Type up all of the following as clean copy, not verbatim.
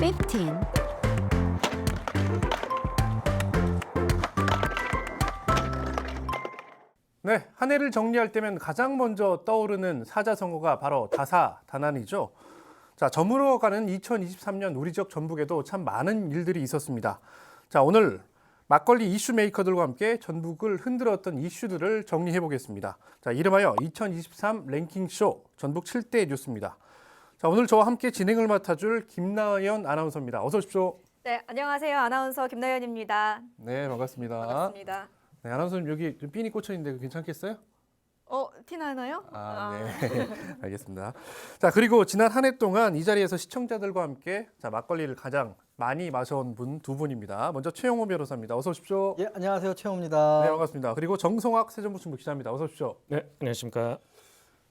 15. 네, 한 해를 정리할 때면 가장 먼저 떠오르는 사자성어가 바로 다사다난이죠. 자, 저물어가는 2023년 우리 지역 전북에도 참 많은 일들이 있었습니다. 자, 오늘 막걸리 이슈 메이커들과 함께 전북을 흔들었던 이슈들을 정리해 보겠습니다. 자, 이름하여 2023 랭킹쇼 전북 7대 뉴스입니다. 자, 오늘 저와 함께 진행을 맡아줄 김나연 아나운서입니다. 어서 오십시오. 네, 안녕하세요. 아나운서 김나연입니다. 네, 반갑습니다. 반갑습니다. 네, 아나운서님 여기 좀 삔이 꽂혀 있는데 괜찮겠어요? 티 나나요? 네. 알겠습니다. 자, 그리고 지난 한 해 동안 이 자리에서 시청자들과 함께 자, 막걸리를 가장 많이 마셔온 분 두 분입니다. 먼저 최영호 변호사입니다. 어서 오십시오. 예, 안녕하세요. 최영호입니다. 네, 반갑습니다. 그리고 정성학 세종부충북 기자입니다. 어서 오십시오. 네, 안녕하십니까.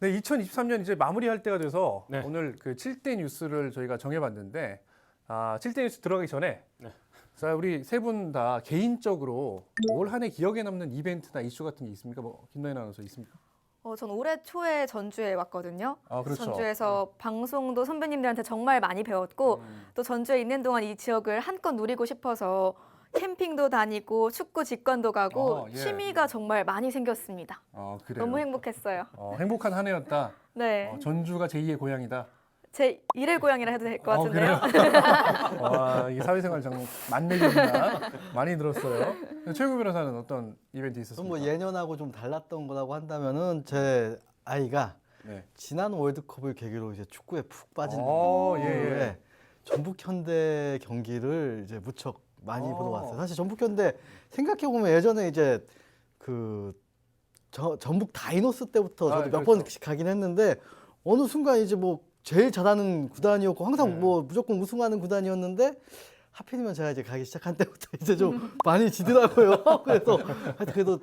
네, 2023년 이제 마무리할 때가 돼서 네. 오늘 그 7대 뉴스를 저희가 정해봤는데 7대 뉴스 들어가기 전에 네. 자, 우리 세 분 다 개인적으로 올 한 해 기억에 남는 이벤트나 이슈 같은 게 있습니까? 뭐 김나연 아나운서 있습니까? 전 올해 초에 전주에 왔거든요. 아, 그렇죠. 전주에서 방송도 선배님들한테 정말 많이 배웠고 또 전주에 있는 동안 이 지역을 한껏 누리고 싶어서 캠핑도 다니고 축구 직관도 가고 예. 취미가 정말 많이 생겼습니다. 그래요. 너무 행복했어요. 행복한 한 해였다. 네, 전주가 제2의 고향이다. 제 일의 고향이라 해도 될 것 같은데요. 와, 이 사회생활 정말 만렙이었나 많이 들었어요. 최영호 변호사는 어떤 이벤트 좀 있었습니까? 뭐 예년하고 좀 달랐던 거라고 한다면은 제 아이가 네. 지난 월드컵을 계기로 이제 축구에 푹 빠진 예. 전북 현대 경기를 이제 무척 많이 보러 왔어요. 사실 전북 현대 생각해 보면 예전에 이제 그 전북 다이노스 때부터 저도 몇 번 그렇죠. 가긴 했는데 어느 순간 이제 뭐 제일 잘하는 구단이었고 항상 뭐 무조건 우승하는 구단이었는데 하필이면 제가 이제 가기 시작한 때부터 이제 좀 많이 지더라고요. 그래서 하여튼 그래도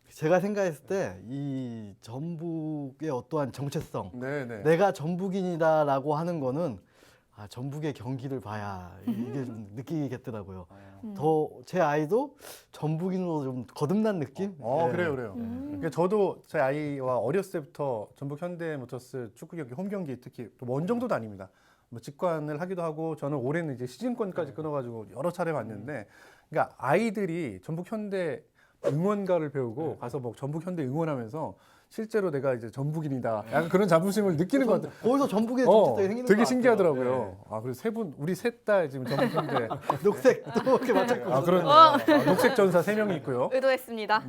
제가 생각했을 때 이 전북의 어떠한 정체성, 네네. 내가 전북인이다라고 하는 거는 전북의 경기를 봐야 이게 좀 느끼겠더라고요. 더 제 아이도 전북인으로 좀 거듭난 느낌? 네. 그래요. 그러니까 저도 제 아이와 어렸을 때부터 전북 현대모터스 축구 경기, 홈 경기 특히 또 원정도 다닙니다. 뭐 직관을 하기도 하고 저는 올해는 이제 시즌권까지 끊어가지고 여러 차례 봤는데, 그러니까 아이들이 전북 현대 응원가를 배우고 가서 뭐 전북 현대 응원하면서 실제로 내가 이제 전북인이다. 약간 그런 자부심을 느끼는 것 같아요. 거기서 전북의 정체성이 생기는 것 되게 같아요. 신기하더라고요. 그리고 세 분, 우리 셋 다 지금 전북 현대. 녹색도 이렇게 맞췄고. 그렇네요. 녹색 전사 3명이 있고요. 의도했습니다.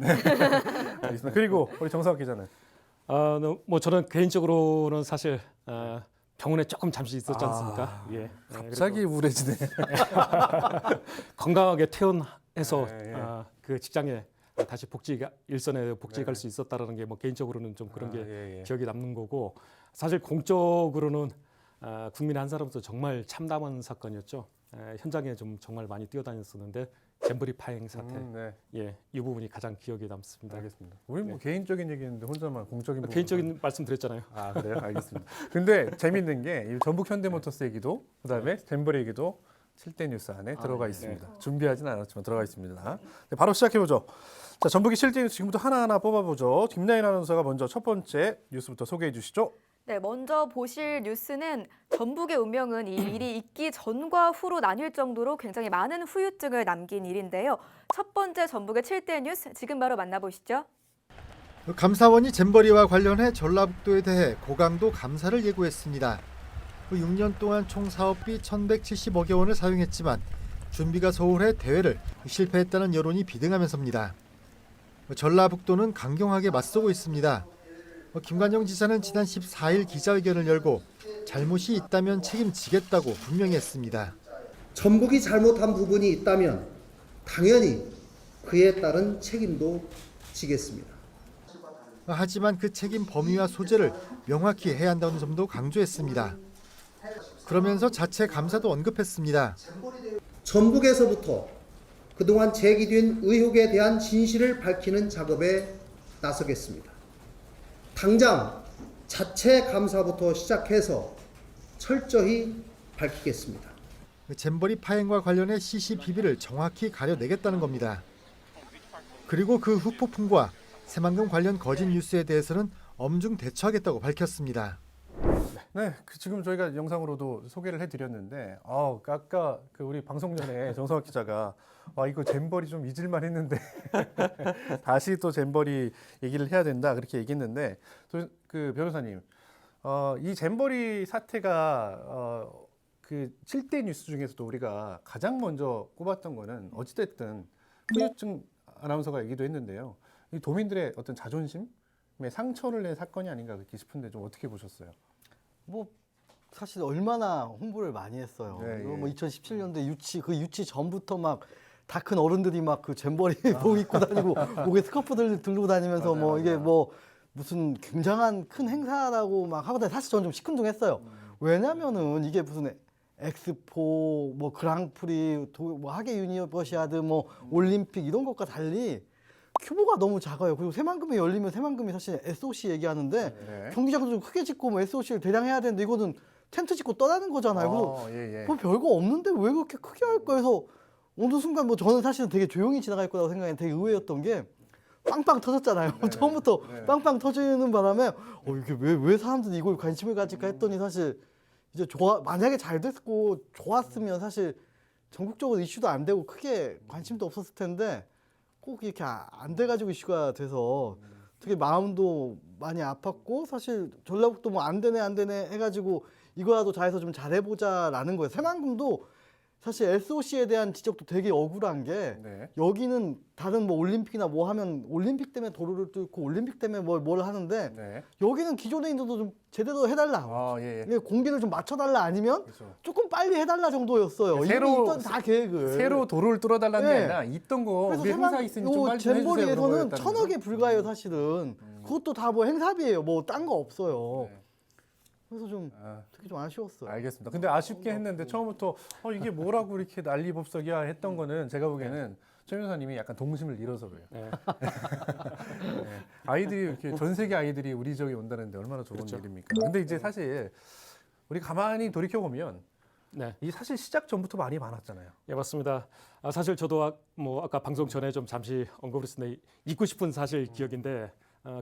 알겠습니다. 그리고 우리 정상학 기자는. 뭐 저는 개인적으로는 사실 병원에 조금 잠시 있었지 않습니까? 예. 갑자기 우울해지네. 건강하게 퇴원해서 예. 그 직장에 다시 일선에 복직해 갈 수 있었다라는 게 뭐 개인적으로는 좀 그런 게 기억에 남는 거고, 사실 공적으로는 국민의 한 사람으로서 정말 참담한 사건이었죠. 현장에 좀 정말 많이 뛰어다녔었는데 잼버리 파행 사태, 이 부분이 가장 기억에 남습니다. 알겠습니다. 우리 뭐 개인적인 얘기했는데 혼자만 공적인 부분. 개인적인 말씀 드렸잖아요. 그래요? 알겠습니다. 근데 재밌는 게 이 전북 현대모터스 얘기도 그다음에 잼버리 얘기도 7대 뉴스 안에 들어가 있습니다. 준비하진 않았지만 들어가 있습니다. 네, 바로 시작해 보죠. 자, 전북이 7대 뉴스 지금부터 하나하나 뽑아보죠. 김나연 아나운서가 먼저 첫 번째 뉴스부터 소개해 주시죠. 네, 먼저 보실 뉴스는 전북의 운명은 이 일이 있기 전과 후로 나뉠 정도로 굉장히 많은 후유증을 남긴 일인데요. 첫 번째 전북의 7대 뉴스 지금 바로 만나보시죠. 감사원이 잼버리와 관련해 전라북도에 대해 고강도 감사를 예고했습니다. 6년 동안 총 사업비 1,170억여 원을 사용했지만 준비가 소홀해 대회를 실패했다는 여론이 비등하면서입니다. 전라북도는 강경하게 맞서고 있습니다. 김관영 지사는 지난 14일 기자회견을 열고 잘못이 있다면 책임지겠다고 분명히 했습니다. 전북이 잘못한 부분이 있다면 당연히 그에 따른 책임도 지겠습니다. 하지만 그 책임 범위와 소재를 명확히 해야 한다는 점도 강조했습니다. 그러면서 자체 감사도 언급했습니다. 전북에서부터 그동안 제기된 의혹에 대한 진실을 밝히는 작업에 나서겠습니다. 당장 자체 감사부터 시작해서 철저히 밝히겠습니다. 잼버리 파행과 관련해 CCTV를 정확히 가려내겠다는 겁니다. 그리고 그 후폭풍과 새만금 관련 거짓 뉴스에 대해서는 엄중 대처하겠다고 밝혔습니다. 네, 지금 저희가 영상으로도 소개를 해드렸는데, 아까 그 우리 방송 전에 정성학 기자가 이거 잼버리 좀 잊을만 했는데 다시 또 잼버리 얘기를 해야 된다 그렇게 얘기했는데, 그 변호사님, 이 잼버리 사태가 그 7대 뉴스 중에서도 우리가 가장 먼저 꼽았던 거는 어찌됐든 후유증 아나운서가 얘기도 했는데요. 이 도민들의 어떤 자존심에 상처를 낸 사건이 아닌가 그렇게 싶은데 좀 어떻게 보셨어요? 뭐 사실 얼마나 홍보를 많이 했어요. 네, 그리고 예. 뭐 2017년도에 유치 전부터 막 다 큰 어른들이 막 그 잼버리 복 입고 다니고 목에 스카프들 들고 다니면서 맞아요, 뭐 이게 맞아요. 뭐 무슨 굉장한 큰 행사라고 막 하거든요. 사실 저는 좀 시큰둥했어요. 왜냐면은 이게 무슨 엑스포, 뭐 그랑프리, 뭐 하계 유니버시아드, 뭐 올림픽 이런 것과 달리 규모가 너무 작아요. 그리고 새만금이 열리면 새만금이 사실 SOC 얘기하는데 네. 경기장도 좀 크게 짓고 뭐 SOC를 대량 해야 되는데 이거는 텐트 짓고 떠나는 거잖아요. 그래서 예. 뭐 별거 없는데 왜 그렇게 크게 할까 해서 어느 순간 뭐 저는 사실은 되게 조용히 지나갈 거라고 생각했는데 되게 의외였던 게 빵빵 터졌잖아요. 처음부터 빵빵 터지는 바람에 이게 왜 사람들이 이걸 관심을 가질까 했더니 사실 이제 만약에 잘 됐고 좋았으면 사실 전국적으로 이슈도 안 되고 크게 관심도 없었을 텐데 꼭 이렇게 안 돼가지고 이슈가 돼서 되게 마음도 많이 아팠고 사실 전라북도 뭐 안 되네 해가지고 이거라도 잘해서 좀 잘해보자라는 거예요. 새만금도 사실 SOC에 대한 지적도 되게 억울한 게 네. 여기는 다른 뭐 올림픽이나 뭐 하면 올림픽 때문에 도로를 뚫고 올림픽 때문에 뭘 하는데 네. 여기는 기존에 있는 좀 제대로 해달라. 예. 이게 공기를 좀 맞춰달라 아니면 그렇죠. 조금 빨리 해달라 정도였어요. 새로- 이미 있던 다 계획을. 새로 도로를 뚫어달라는 게 네. 아니라 있던 거 그래서 우리 행사 있으니 좀 빨리 좀 해주세요. 그런 잼버리에서는 거였다는 1,000억에 거죠? 불과해요 사실은. 그것도 다 뭐 행사비예요. 뭐 딴 거 없어요. 네. 그래서 좀 아, 되게 좀 아쉬웠어요. 알겠습니다. 근데 아쉽게 했는데 처음부터 이게 뭐라고 이렇게 난리법석이야 했던 거는 제가 보기에는 최 변호사님이 약간 동심을 잃어서 그래요. 네. 네. 아이들이 이렇게 전 세계 아이들이 우리 지역에 온다는데 얼마나 좋은 그렇죠. 일입니까? 근데 이제 사실 우리 가만히 돌이켜 보면 네. 이 사실 시작 전부터 말이 많았잖아요. 예, 맞습니다. 사실 저도 아까 방송 전에 좀 잠시 언급을 했는데 잊고 싶은 사실 기억인데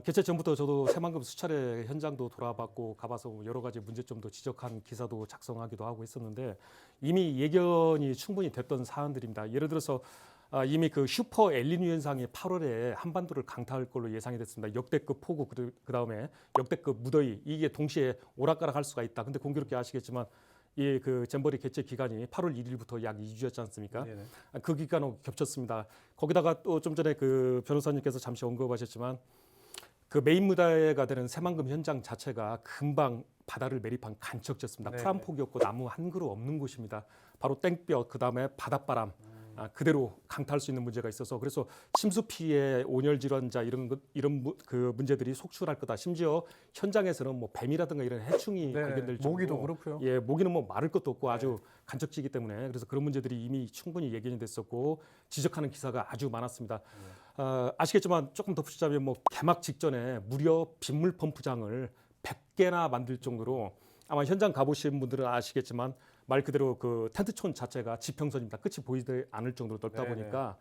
개최 전부터 저도 새만금 수차례 현장도 돌아봤고 가봐서 여러 가지 문제점도 지적한 기사도 작성하기도 하고 했었는데 이미 예견이 충분히 됐던 사안들입니다. 예를 들어서 이미 그 슈퍼 엘니뇨 현상이 8월에 한반도를 강타할 걸로 예상이 됐습니다. 역대급 폭우 그다음에 역대급 무더위 이게 동시에 오락가락할 수가 있다. 근데 공교롭게 아시겠지만 이 그 잼버리 개최 기간이 8월 1일부터 약 2주였지 않습니까? 네네. 그 기간하고 겹쳤습니다. 거기다가 또 좀 전에 그 변호사님께서 잠시 언급하셨지만 그 메인 무대가 되는 새만금 현장 자체가 금방 바다를 매립한 간척지였습니다. 네네. 풀 한 폭이 없고 나무 한 그루 없는 곳입니다. 바로 땡볕 그다음에 바닷바람 그대로 강타할 수 있는 문제가 있어서 그래서 침수 피해, 온열 질환자 이런 그 문제들이 속출할 거다. 심지어 현장에서는 뭐 뱀이라든가 이런 해충이 네, 발견될 정도로 모기도 그렇고요. 예, 모기는 뭐 마를 것도 없고 아주 간척지이기 때문에 그래서 그런 문제들이 이미 충분히 예견이 됐었고 지적하는 기사가 아주 많았습니다. 아시겠지만 조금 덧붙이자면 뭐 개막 직전에 무려 빗물 펌프장을 100개나 만들 정도로 아마 현장 가보신 분들은 아시겠지만 말 그대로 그 텐트촌 자체가 지평선입니다. 끝이 보이지 않을 정도로 넓다 네네. 보니까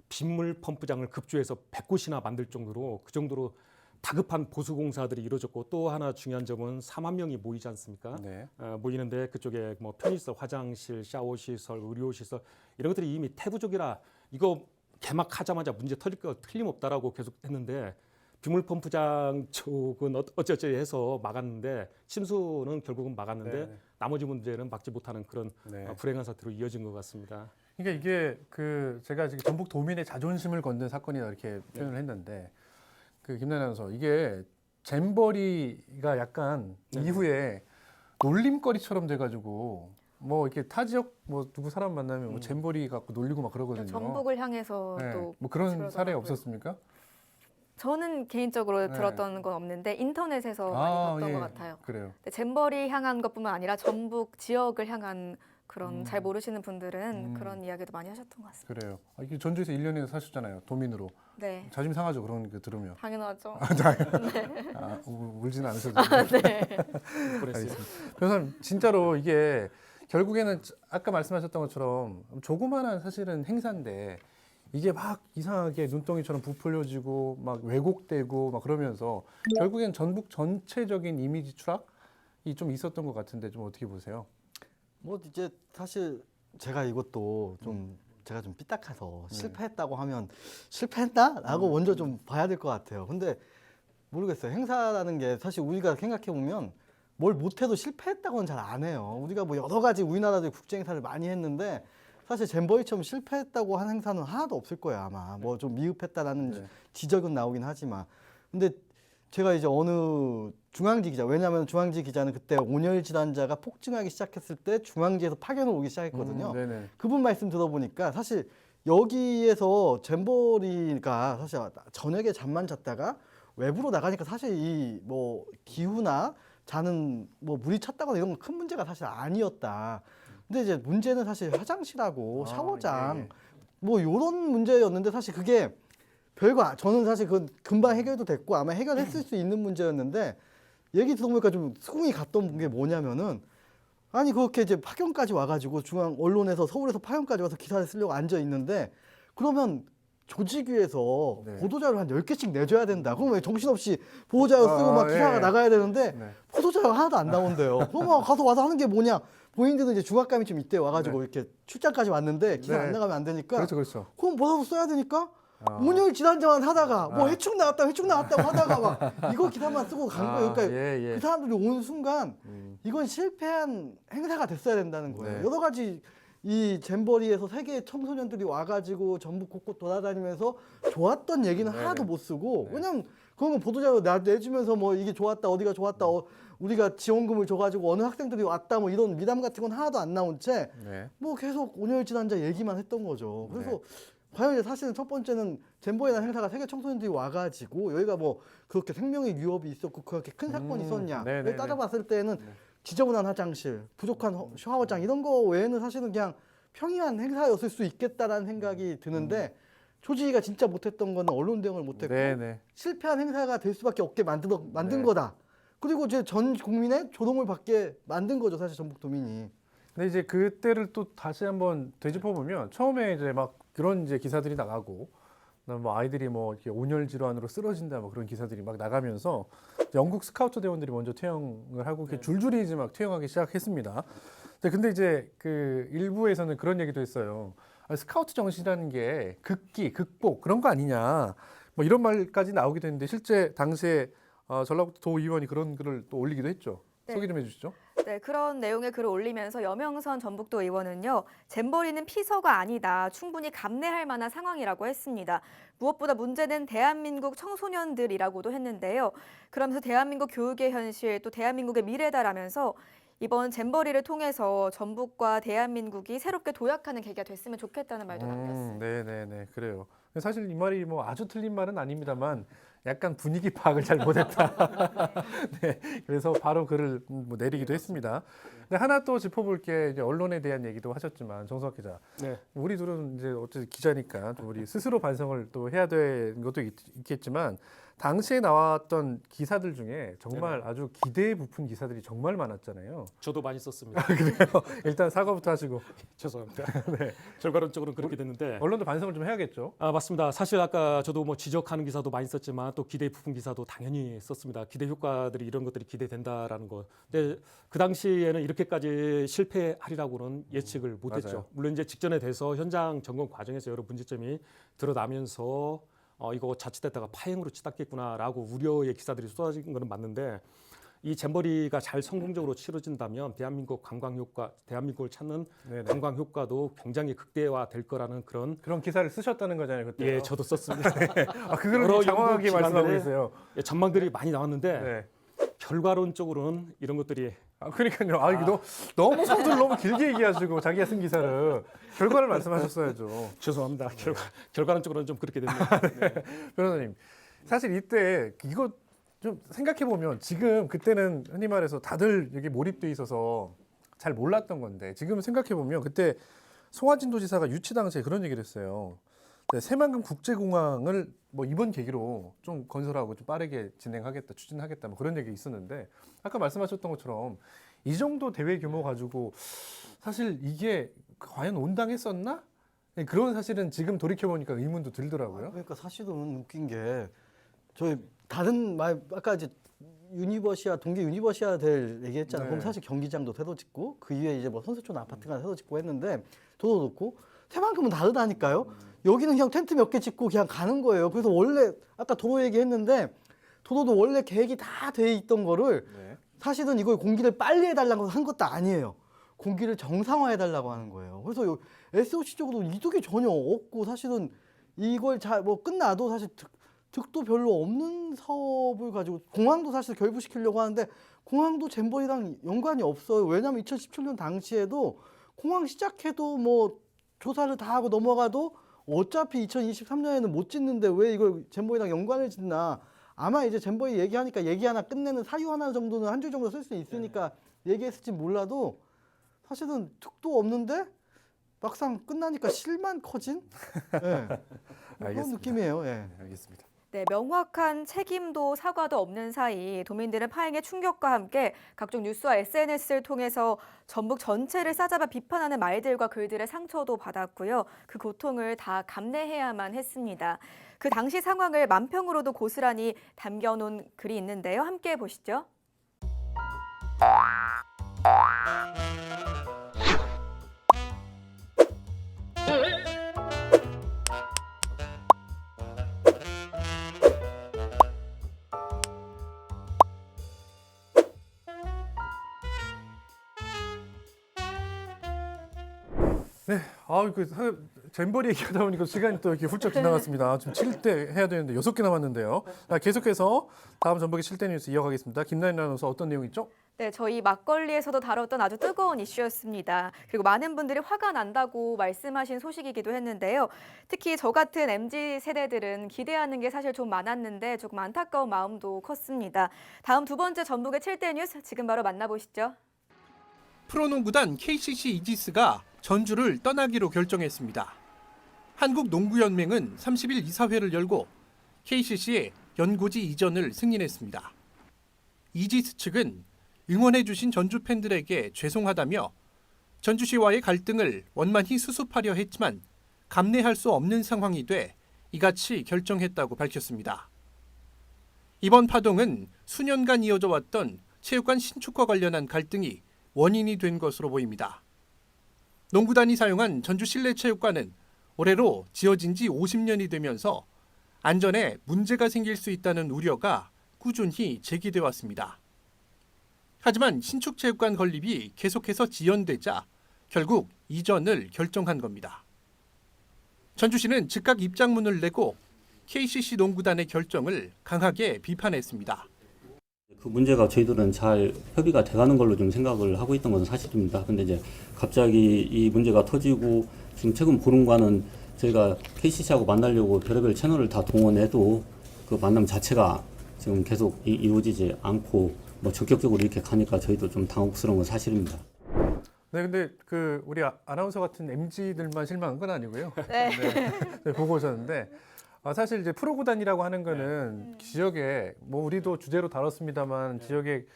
빗물 펌프장을 급조해서 100곳이나 만들 정도로 그 정도로 다급한 보수 공사들이 이루어졌고 또 하나 중요한 점은 4만 명이 모이지 않습니까? 네. 모이는데 그쪽에 뭐 편의시설, 화장실, 샤워 시설, 의료 시설 이런 것들이 이미 태부족이라 이거 개막하자마자 문제 터질 거 틀림없다라고 계속 했는데 빗물 펌프장 쪽은 어쩌저쩌 해서 막았는데 침수는 결국은 막았는데 네. 나머지 문제는 막지 못하는 그런 네. 불행한 사태로 이어진 것 같습니다. 그러니까 이게 그 제가 지금 전북 도민의 자존심을 건든 사건이다 이렇게 표현을 했는데 그 김나연 아나운서 이게 잼버리가 약간 이후에 놀림거리처럼 돼가지고 뭐 이렇게 타 지역 뭐 누구 사람 만나면 뭐 잼버리 갖고 놀리고 막 그러거든요. 전북을 향해서 네. 또 뭐 그런 그러더라고요. 사례 없었습니까? 저는 개인적으로 네. 들었던 건 없는데 인터넷에서 많이 봤던 예. 것 같아요. 그래요. 근데 잼버리 향한 것뿐만 아니라 전북 지역을 향한 그런 잘 모르시는 분들은 그런 이야기도 많이 하셨던 것 같습니다. 그래요. 이게 전주에서 1년이나 사셨잖아요. 도민으로. 네, 자존심 상하죠. 그런 거 들으면. 당연하죠. 울지는 않으셔도 네. 알겠습니다. 변호사님 진짜로 이게 결국에는 아까 말씀하셨던 것처럼 조그마한 사실은 행사인데 이게 막 이상하게 눈덩이처럼 부풀려지고 막 왜곡되고 막 그러면서 결국엔 전북 전체적인 이미지 추락 좀 있었던 것 같은데 좀 어떻게 보세요? 뭐 이제 사실 제가 이것도 좀 제가 좀 삐딱해서 실패했다고 하면 실패했나라고 먼저 좀 봐야 될 것 같아요. 근데 모르겠어요. 행사라는 게 사실 우리가 생각해 보면 뭘 못해도 실패했다고는 잘 안 해요. 우리가 뭐 여러 가지 우리나라들 국제 행사를 많이 했는데 사실 잼버리처럼 실패했다고 한 행사는 하나도 없을 거예요 아마. 뭐 좀 미흡했다라는 네. 지적은 나오긴 하지만, 근데 제가 이제 어느 중앙지 기자, 왜냐하면 중앙지 기자는 그때 온열 질환자가 폭증하기 시작했을 때 중앙지에서 파견을 오기 시작했거든요. 네네. 그분 말씀 들어보니까 사실 여기에서 잼버리가 사실 저녁에 잠만 잤다가 외부로 나가니까 사실 이 뭐 기후나 자는 뭐 물이 찼다거나 이런 건 큰 문제가 사실 아니었다. 근데 이제 문제는 사실 화장실하고 샤워장 예. 뭐 이런 문제였는데 사실 그게 별거 저는 사실 그 금방 해결도 됐고 아마 해결했을 수 있는 문제였는데 얘기 들어보니까 좀 수긍이 갔던 게 뭐냐면은 아니 그렇게 이제 파견까지 와가지고 중앙 언론에서 서울에서 파견까지 와서 기사를 쓰려고 앉아 있는데 그러면 조직위에서 네. 보도자료 한 10개씩 내줘야 된다. 그러면 왜 정신없이 보도자료 쓰고 막 기사가 예. 나가야 되는데 네. 보도자료가 하나도 안 나온대요. 그러면 가서 와서 하는 게 뭐냐. 본인들은 이제 중압감이 좀 있대 와가지고 이렇게 출장까지 왔는데 기사 네. 안 나가면 안 되니까 그렇죠, 그렇죠. 그럼 뭐라도 써야 되니까 아. 온열 질환자만 하다가 뭐 해충 나왔다고 하다가 막 이거 기사만 쓰고 간 거예요. 그러니까 예. 그 사람들이 온 순간 이건 실패한 행사가 됐어야 된다는 거예요. 네. 여러 가지 이 잼버리에서 세계 청소년들이 와가지고 전국 곳곳 돌아다니면서 좋았던 얘기는 네네. 하나도 못 쓰고 왜냐면 그런 거 보도자료 내주면서 뭐 이게 좋았다 어디가 좋았다 우리가 지원금을 줘가지고 어느 학생들이 왔다 뭐 이런 미담 같은 건 하나도 안 나온 채 뭐 네. 계속 온열 질환자 얘기만 했던 거죠. 그래서 네. 과연 이제 사실은 첫 번째는 잼버리라는 행사가 세계 청소년들이 와가지고 여기가 뭐 그렇게 생명의 위협이 있었고 그렇게 큰 사건이 있었냐 네네네. 따져봤을 때는 지저분한 화장실, 부족한 샤워장 이런 거 외에는 사실은 그냥 평이한 행사였을 수 있겠다라는 생각이 드는데 조직위가 진짜 못했던 거는 언론 대응을 못했고 네네. 실패한 행사가 될 수밖에 없게 만든 네. 거다. 그리고 이제 전 국민의 조롱을 받게 만든 거죠 사실 전북도민이. 근데 이제 그때를 또 다시 한번 되짚어 보면 처음에 이제 막 그런 이제 기사들이 나가고 그다음에 뭐 아이들이 뭐 이렇게 온열 질환으로 쓰러진다 뭐 그런 기사들이 막 나가면서 영국 스카우트 대원들이 먼저 퇴영을 하고 이렇게 줄줄이 이제 막 퇴영하기 시작했습니다. 근데 이제 그 일부에서는 그런 얘기도 했어요. 스카우트 정신이라는 게 극기, 극복 그런 거 아니냐. 뭐 이런 말까지 나오기도 했는데 실제 당시에 전라북도 도의원이 그런 글을 또 올리기도 했죠. 네. 소개 좀 해주시죠. 네, 그런 내용의 글을 올리면서 여명선 전북도 의원은요, 잼버리는 피서가 아니다. 충분히 감내할 만한 상황이라고 했습니다. 무엇보다 문제는 대한민국 청소년들이라고도 했는데요. 그러면서 대한민국 교육의 현실, 또 대한민국의 미래다라면서 이번 잼버리를 통해서 전북과 대한민국이 새롭게 도약하는 계기가 됐으면 좋겠다는 말도 남겼어요. 네네네, 그래요. 사실 이 말이 뭐 아주 틀린 말은 아닙니다만 약간 분위기 파악을 잘 못했다. 네, 그래서 바로 글을 뭐 내리기도 했습니다. 근데 하나 또 짚어볼 게 이제 언론에 대한 얘기도 하셨지만 정성학 기자, 네. 우리 둘은 이제 어쨌든 기자니까 좀 우리 스스로 반성을 또 해야 되는 것도 있겠지만 당시에 나왔던 기사들 중에 정말 아주 기대에 부푼 기사들이 정말 많았잖아요. 저도 많이 썼습니다. 그래요. 일단 사과부터 하시고. 죄송합니다. 결과론적으로는 그렇게 됐는데 언론도 반성을 좀 해야겠죠. 맞습니다. 사실 아까 저도 뭐 지적하는 기사도 많이 썼지만 또 기대에 부푼 기사도 당연히 썼습니다. 기대 효과들이 이런 것들이 기대된다라는 거. 근데 그 당시에는 이렇게까지 실패하리라고는 예측을 못했죠. 맞아요. 물론 이제 직전에 돼서 현장 점검 과정에서 여러 문제점이 드러나면서 이거 자칫했다가 파행으로 치닫겠구나라고 우려의 기사들이 쏟아진 것은 맞는데 이 잼버리가 잘 성공적으로 치러진다면 대한민국 관광 효과, 대한민국을 찾는 네네. 관광 효과도 굉장히 극대화될 거라는 그런 그런 기사를 쓰셨다는 거잖아요, 그때. 예, 저도 썼습니다. 그걸 여러 장황하게 연구 말씀하고 기관들의 계세요. 전망들이 많이 나왔는데 네. 결과론적으로는 이런 것들이 그러니까요. 이거 너무 서둘 너무 길게 얘기하시고 자기가 쓴 기사를 결과를 말씀하셨어야죠. 죄송합니다. 결과론적으로는 좀 그렇게 됩니다. 변호사님, 사실 이때 이거 좀 생각해 보면 지금 그때는 흔히 말해서 다들 여기 몰입돼 있어서 잘 몰랐던 건데 지금 생각해 보면 그때 송하진 도지사가 유치 당시에 그런 얘기를 했어요. 네, 새만금 국제공항을 뭐 이번 계기로 좀 건설하고 좀 빠르게 진행하겠다, 추진하겠다 뭐 그런 얘기 있었는데 아까 말씀하셨던 것처럼 이 정도 대회 규모 가지고 사실 이게 과연 온당했었나? 네, 그런 사실은 지금 돌이켜 보니까 의문도 들더라고요. 그러니까 사실은 웃긴 게 저희 다른 말 아까 이제 유니버시아 동계 유니버시아 될 얘기했잖아요. 네. 그럼 사실 경기장도 새로 짓고 그 위에 이제 뭐 선수촌 아파트가 새로 짓고 했는데 도도 놓고 새만큼은 다르다니까요. 여기는 그냥 텐트 몇 개 짓고 그냥 가는 거예요. 그래서 원래 아까 도로 얘기했는데 도로도 원래 계획이 다 돼 있던 거를 네. 사실은 이걸 공기를 빨리 해달라고 한 것도 아니에요. 공기를 정상화해달라고 하는 거예요. 그래서 SOC 쪽으로 이득이 전혀 없고 사실은 이걸 잘 뭐 끝나도 사실 득도 별로 없는 사업을 가지고 공항도 사실 결부시키려고 하는데 공항도 잼버리랑 연관이 없어요. 왜냐하면 2017년 당시에도 공항 시작해도 뭐 조사를 다 하고 넘어가도 어차피 2023년에는 못 짓는데 왜 이걸 잼버리랑 연관을 짓나. 아마 이제 잼버리 얘기하니까 얘기 하나 끝내는 사유 하나 정도는 한 줄 정도 쓸 수 있으니까 얘기했을지 몰라도 사실은 득도 없는데 막상 끝나니까 실만 커진 그런 알겠습니다. 느낌이에요. 예. 네, 알겠습니다. 네, 명확한 책임도 사과도 없는 사이 도민들은 파행의 충격과 함께 각종 뉴스와 SNS를 통해서 전북 전체를 싸잡아 비판하는 말들과 글들의 상처도 받았고요. 그 고통을 다 감내해야만 했습니다. 그 당시 상황을 만평으로도 고스란히 담겨놓은 글이 있는데요. 함께 보시죠. 잼버리 얘기하다 보니까 시간이 또 이렇게 훌쩍 지나갔습니다. 지금 칠 때 해야 되는데 6개 남았는데요. 자, 계속해서 다음 전북의 7대 뉴스 이어가겠습니다. 김나인 아나운서 어떤 내용 있죠? 네, 저희 막걸리에서도 다뤘던 아주 뜨거운 이슈였습니다. 그리고 많은 분들이 화가 난다고 말씀하신 소식이기도 했는데요. 특히 저 같은 MZ 세대들은 기대하는 게 사실 좀 많았는데 조금 안타까운 마음도 컸습니다. 다음 두 번째 전북의 7대 뉴스 지금 바로 만나보시죠. 프로농구단 KCC 이지스가 전주를 떠나기로 결정했습니다. 한국농구연맹은 30일 이사회를 열고 KCC의 연고지 이전을 승인했습니다. 이지스 측은 응원해주신 전주 팬들에게 죄송하다며 전주시와의 갈등을 원만히 수습하려 했지만 감내할 수 없는 상황이 돼 이같이 결정했다고 밝혔습니다. 이번 파동은 수년간 이어져 왔던 체육관 신축과 관련한 갈등이 원인이 된 것으로 보입니다. 농구단이 사용한 전주 실내체육관은 올해로 지어진 지 50년이 되면서 안전에 문제가 생길 수 있다는 우려가 꾸준히 제기돼 왔습니다. 하지만 신축체육관 건립이 계속해서 지연되자 결국 이전을 결정한 겁니다. 전주시는 즉각 입장문을 내고 KCC 농구단의 결정을 강하게 비판했습니다. 그 문제가 저희들은 잘 협의가 돼가는 걸로 좀 생각을 하고 있던 것은 사실입니다. 근데 이제 갑자기 이 문제가 터지고 지금 최근 보름간은 저희가 KCC하고 만나려고 별의별 채널을 다 동원해도 그 만남 자체가 지금 계속 이루어지지 않고 뭐 적극적으로 이렇게 가니까 저희도 좀 당혹스러운 건 사실입니다. 네, 근데 우리 아나운서 같은 MZ들만 실망한 건 아니고요. 네. 네, 보고 오셨는데 사실 이제 프로구단이라고 하는 거는 지역에 뭐 우리도 주제로 다뤘습니다만 지역의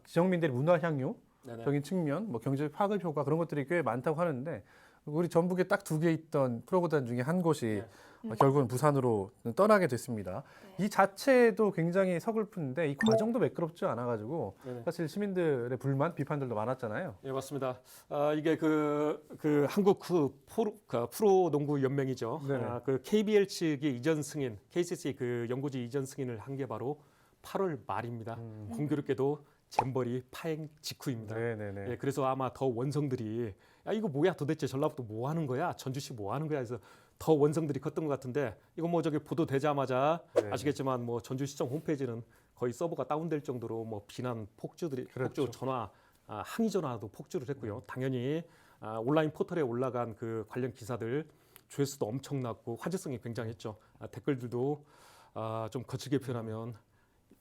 지역민들의 문화 향유적인 측면, 뭐 경제 파급 효과 그런 것들이 꽤 많다고 하는데 우리 전북에 딱 2개 있던 프로구단 중에 한 곳이 결국은 부산으로 떠나게 됐습니다. 이 자체도 굉장히 서글픈데 이 과정도 매끄럽지 않아가지고 사실 시민들의 불만, 비판들도 많았잖아요. 예, 맞습니다. 이게 그 한국 프로농구 연맹이죠. 네네. 그 KBL 측의 이전 승인, KCC 그 연고지 이전 승인을 한 게 바로 8월 말입니다. 공교롭게도 잼버리 파행 직후입니다. 네네네. 예, 그래서 아마 더 원성들이 야 이거 뭐야 도대체 전라북도 뭐 하는 거야 전주시 뭐 하는 거야 해서 더 원성들이 컸던 것 같은데 이거 뭐 저기 보도되자마자 네. 아시겠지만 뭐 전주시청 홈페이지는 거의 서버가 다운될 정도로 뭐 비난 폭주 전화 항의 전화도 폭주를 했고요. 당연히 온라인 포털에 올라간 그 관련 기사들 조회수도 엄청났고 화제성이 굉장했죠. 댓글들도 좀 거칠게 표현하면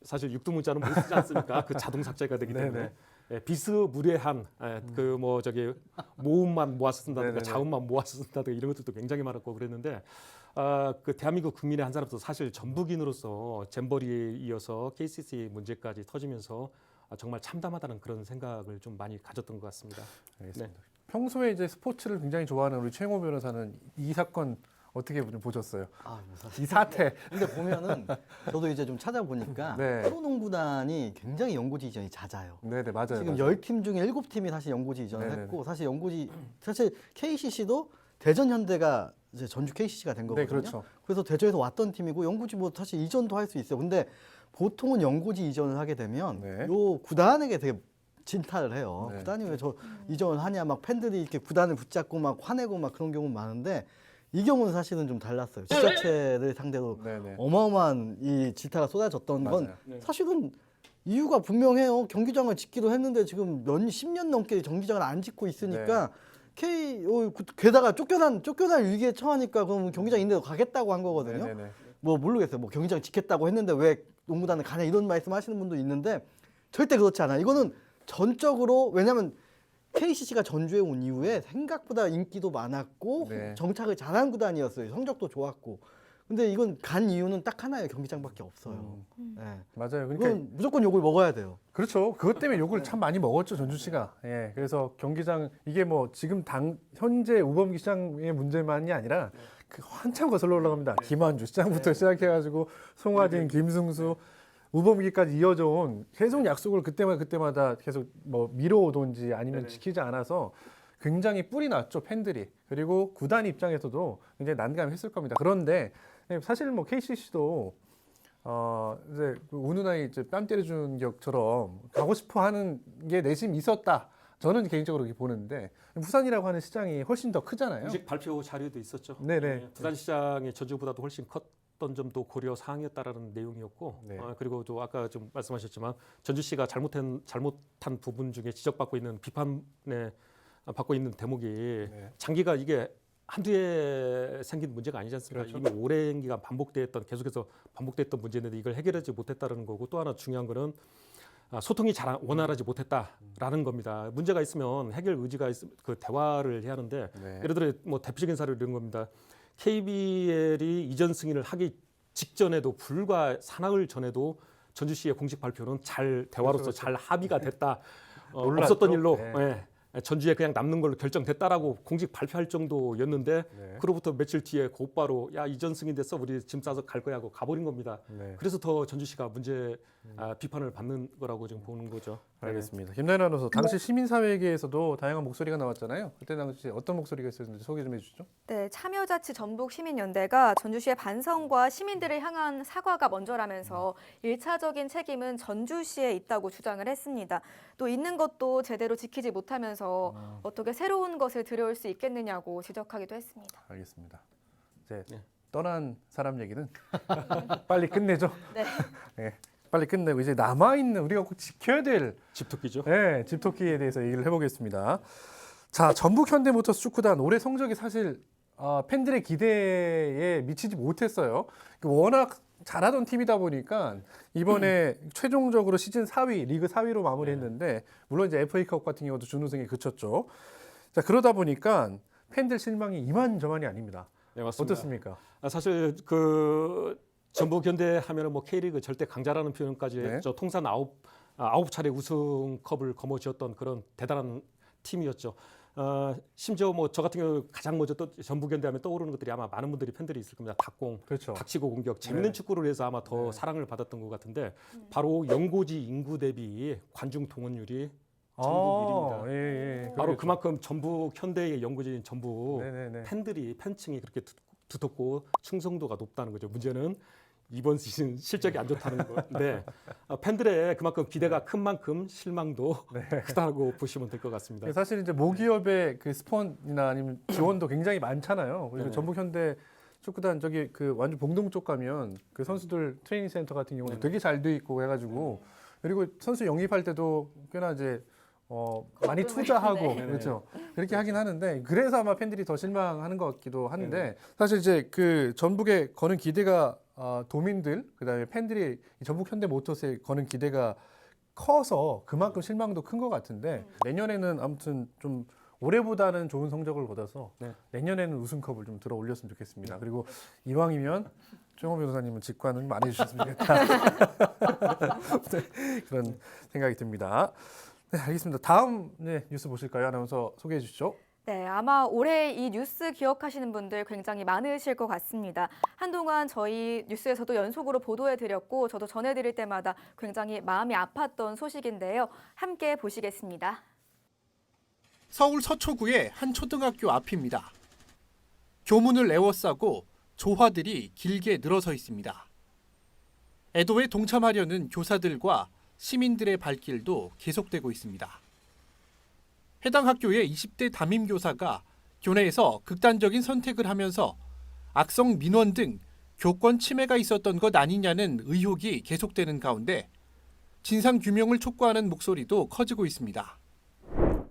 사실 육두문자는 못 쓰지 않습니까? 그 자동 삭제가 되기 때문에 예, 비스무리한 그 뭐 저기 모음만 모아서 쓴다든가 자음만 모아서 쓴다든가 이런 것들도 굉장히 많았고 그랬는데 그 대한민국 국민의 한 사람도 사실 전북인으로서 잼버리에 이어서 KCC 문제까지 터지면서 정말 참담하다는 그런 생각을 좀 많이 가졌던 것 같습니다. 알겠습니다. 평소에 이제 스포츠를 굉장히 좋아하는 우리 최영호 변호사는 이 사건 어떻게 좀 보셨어요? 아, 뭐 사실 이 사태. 근데 보면은 저도 이제 좀 찾아보니까 네. 프로농구단이 굉장히 연고지 이전이 잦아요. 네네 맞아요. 지금 맞아요. 10팀 중에 7팀이 사실 연고지 이전을 네네. 했고 사실 KCC도 대전 현대가 이제 전주 KCC가 된 거거든요. 네, 그렇죠. 그래서 대전에서 왔던 팀이고 연고지 뭐 사실 이전도 할 수 있어요. 근데 보통은 연고지 이전을 하게 되면 네. 요 구단에게 되게 진탈을 해요. 네. 구단이 왜 저 이전을 하냐 막 팬들이 이렇게 구단을 붙잡고 막 화내고 막 그런 경우는 많은데 이 경우는 사실은 좀 달랐어요. 지자체를 상대로 네네. 어마어마한 이 질타가 쏟아졌던 건 맞아요. 네. 사실은 이유가 분명해요. 경기장을 짓기로 했는데 지금 10년 넘게 경기장을 안 짓고 있으니까 게다가 쫓겨날 위기에 처하니까 그럼 경기장 있는데도 가겠다고 한 거거든요. 네네네. 뭐 모르겠어요. 뭐 경기장 짓겠다고 했는데 왜 농구단을 가냐 이런 말씀하시는 분도 있는데 절대 그렇지 않아요. 이거는 전적으로 왜냐하면 KCC가 전주에 온 이후에 생각보다 인기도 많았고 네. 정착을 잘한 구단이었어요. 성적도 좋았고. 근데 이건 간 이유는 딱 하나예요. 경기장밖에 없어요. 네. 맞아요. 그러니까 이건 무조건 욕을 먹어야 돼요. 그렇죠. 그것 때문에 욕을 참 많이 먹었죠 전주시가. 예, 그래서 경기장 이게 뭐 지금 현재 우범기 시장의 문제만이 아니라 그 한참 거슬러 올라갑니다. 김한주 시장부터 시작해가지고 송하진, 김승수, 우범기까지 이어져 온 계속 약속을 그때마다 계속 뭐 미뤄오든지 아니면 지키지 않아서 굉장히 뿔이 났죠 팬들이. 그리고 구단 입장에서도 굉장히 난감했을 겁니다. 그런데 사실 뭐 KCC도 이제 그 우누나이 이제 뺨 때려준 격처럼 가고 싶어 하는 게 내심 있었다. 저는 개인적으로 그렇게 보는데 부산이라고 하는 시장이 훨씬 더 크잖아요. 공식 발표 자료도 있었죠. 네네. 부산시장이 전주보다도 훨씬 컸던 점도 고려 사항이었다라는 내용이었고, 네. 그리고 또 아까 좀 말씀하셨지만 전주시가 잘못한 부분 중에 지적받고 있는 비판에 받고 있는 대목이 장기가 이게 한두 해 생긴 문제가 아니지 않습니까? 그렇죠. 이미 오랜 기간 계속해서 반복됐던 문제인데 이걸 해결하지 못했다는 거고 또 하나 중요한 거는 소통이 잘 원활하지 못했다라는 겁니다. 문제가 있으면 해결 의지가 있으면 그 대화를 해야 하는데 네. 예를 들어 뭐 대표적인 사례로 이런 겁니다. KBL이 이전 승인을 하기 직전에도 불과 사나흘 전에도 전주시의 공식 발표는 잘 대화로서 그렇죠. 잘 합의가 됐다. 놀랐죠. 없었던 일로 네. 전주에 그냥 남는 걸로 결정됐다라고 공식 발표할 정도였는데 네. 그로부터 며칠 뒤에 곧바로 야 이전 승인 됐어 우리 짐 싸서 갈 거야 하고 가버린 겁니다. 네. 그래서 더 전주시가 비판을 받는 거라고 지금 보는 거죠. 알겠습니다. 김나연 아나운서 당시 시민사회계에서도 다양한 목소리가 나왔잖아요. 그때 당시 어떤 목소리가 있었는지 소개 좀 해주시죠. 네, 참여자치 전북시민연대가 전주시의 반성과 시민들을 향한 사과가 먼저라면서 1차적인 책임은 전주시에 있다고 주장을 했습니다. 또 있는 것도 제대로 지키지 못하면서 어떻게 새로운 것을 들여올 수 있겠느냐고 지적하기도 했습니다. 알겠습니다. 이제 네. 떠난 사람 얘기는 빨리 끝내죠. 네. 네, 빨리 끝내고 이제 남아있는 우리가 꼭 지켜야 될 집토끼죠. 네, 집토끼에 대해서 얘기를 해보겠습니다. 자, 전북 현대모터스 축구단 올해 성적이 사실 팬들의 기대에 미치지 못했어요. 워낙 잘하던 팀이다 보니까 이번에 최종적으로 시즌 4위, 리그 4위로 마무리했는데 물론 이제 FA컵 같은 경우도 준우승에 그쳤죠. 자, 그러다 보니까 팬들 실망이 이만저만이 아닙니다. 네, 맞습니다. 어떻습니까? 사실 그 전북 현대 하면은 뭐 K리그 절대 강자라는 표현까지 네. 저 통산 아홉 차례 우승컵을 거머쥐었던 그런 대단한 팀이었죠. 심지어 뭐 저 같은 경우 가장 먼저 전북 현대하면 떠오르는 것들이 아마 많은 분들이 팬들이 있을 겁니다. 닭공, 그렇죠. 닥치고 공격, 재밌는 네. 축구를 해서 아마 더 사랑을 받았던 것 같은데 바로 연고지 인구 대비 관중 동원율이 전북 1위입니다. 예, 예. 바로 그만큼 전북 현대의 연고지인 전북 네네네. 팬층이 그렇게 두텁고 충성도가 높다는 거죠. 문제는 이번 시즌 실적이 안 좋다는 건데 팬들의 그만큼 기대가 큰 만큼 실망도 크다고 보시면 될 것 같습니다. 사실 이제 모기업의 그 스폰이나 아니면 지원도 굉장히 많잖아요. 그리고 네네. 전북 현대 축구단 저기 그 완주 봉동 쪽 가면 그 선수들 트레이닝 센터 같은 경우는 되게 잘 돼 있고 해가지고 그리고 선수 영입할 때도 꽤나 이제 많이 투자하고 네. 그렇죠. 그렇게 하긴 하는데 그래서 아마 팬들이 더 실망하는 것 같기도 한데 사실 이제 그 전북에 거는 기대가 도민들 그다음에 팬들이 이 전북 현대모터스에 거는 기대가 커서 그만큼 실망도 큰 것 같은데 내년에는 아무튼 좀 올해보다는 좋은 성적을 거둬서 내년에는 우승컵을 좀 들어 올렸으면 좋겠습니다. 그리고 이왕이면 최홍호 변호사님은 직관은 많이 해주셨으면 좋겠다. 네, 그런 생각이 듭니다. 네, 알겠습니다. 다음 뉴스 보실까요? 아나운서 소개해 주시죠. 네, 아마 올해 이 뉴스 기억하시는 분들 굉장히 많으실 것 같습니다. 한동안 저희 뉴스에서도 연속으로 보도해드렸고 저도 전해드릴 때마다 굉장히 마음이 아팠던 소식인데요. 함께 보시겠습니다. 서울 서초구의 한 초등학교 앞입니다. 교문을 에워싸고 조화들이 길게 늘어서 있습니다. 애도에 동참하려는 교사들과 시민들의 발길도 계속되고 있습니다. 해당 학교의 20대 담임 교사가 교내에서 극단적인 선택을 하면서 악성 민원 등 교권 침해가 있었던 것 아니냐는 의혹이 계속되는 가운데 진상 규명을 촉구하는 목소리도 커지고 있습니다.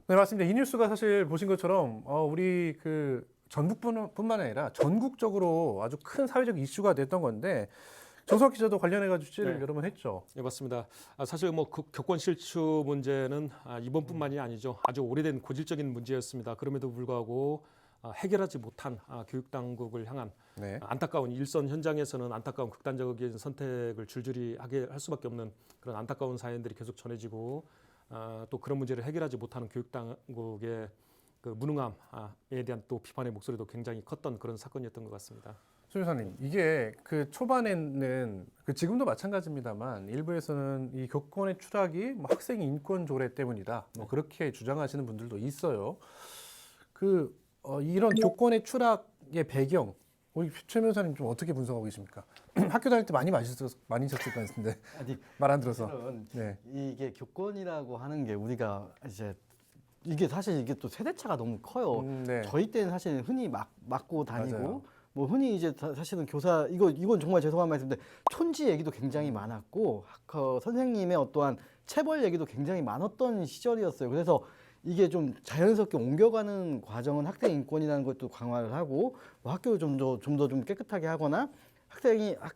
네, 맞습니다. 이 뉴스가 사실 보신 것처럼 우리 그 전북뿐만 아니라 전국적으로 아주 큰 사회적 이슈가 됐던 건데 정석 기자도 관련해가지고 취재를 여러 번 했죠. 네, 맞습니다. 사실 뭐 교권 실추 문제는 이번뿐만이 아니죠. 아주 오래된 고질적인 문제였습니다. 그럼에도 불구하고 해결하지 못한 교육 당국을 향한 네. 안타까운 일선 현장에서는 안타까운 극단적인 선택을 줄줄이 하게 할 수밖에 없는 그런 안타까운 사연들이 계속 전해지고 또 그런 문제를 해결하지 못하는 교육 당국의 그 무능함에 대한 또 비판의 목소리도 굉장히 컸던 그런 사건이었던 것 같습니다. 수 교사님, 이게 그 초반에는 지금도 마찬가지입니다만 일부에서는 이 교권의 추락이 뭐 학생 인권 조례 때문이다. 뭐 그렇게 주장하시는 분들도 있어요. 이런 교권의 추락의 배경, 우리 최 변호사님 좀 어떻게 분석하고 계십니까? 학교 다닐 때 많이 마셨을 것 같은데 아니, 말 안 들어서. 사실은 네. 이게 교권이라고 하는 게 우리가 이제 이게 사실 이게 또 세대차가 너무 커요. 네. 저희 때는 사실 흔히 맞고 다니고 맞아요. 뭐 흔히 이제 사실은 교사 이건 정말 죄송한 말씀인데 촌지 얘기도 굉장히 많았고 선생님의 어떠한 체벌 얘기도 굉장히 많았던 시절이었어요. 그래서 이게 좀 자연스럽게 옮겨가는 과정은 학생 인권이라는 것도 강화를 하고 뭐 학교를 좀 더 깨끗하게 하거나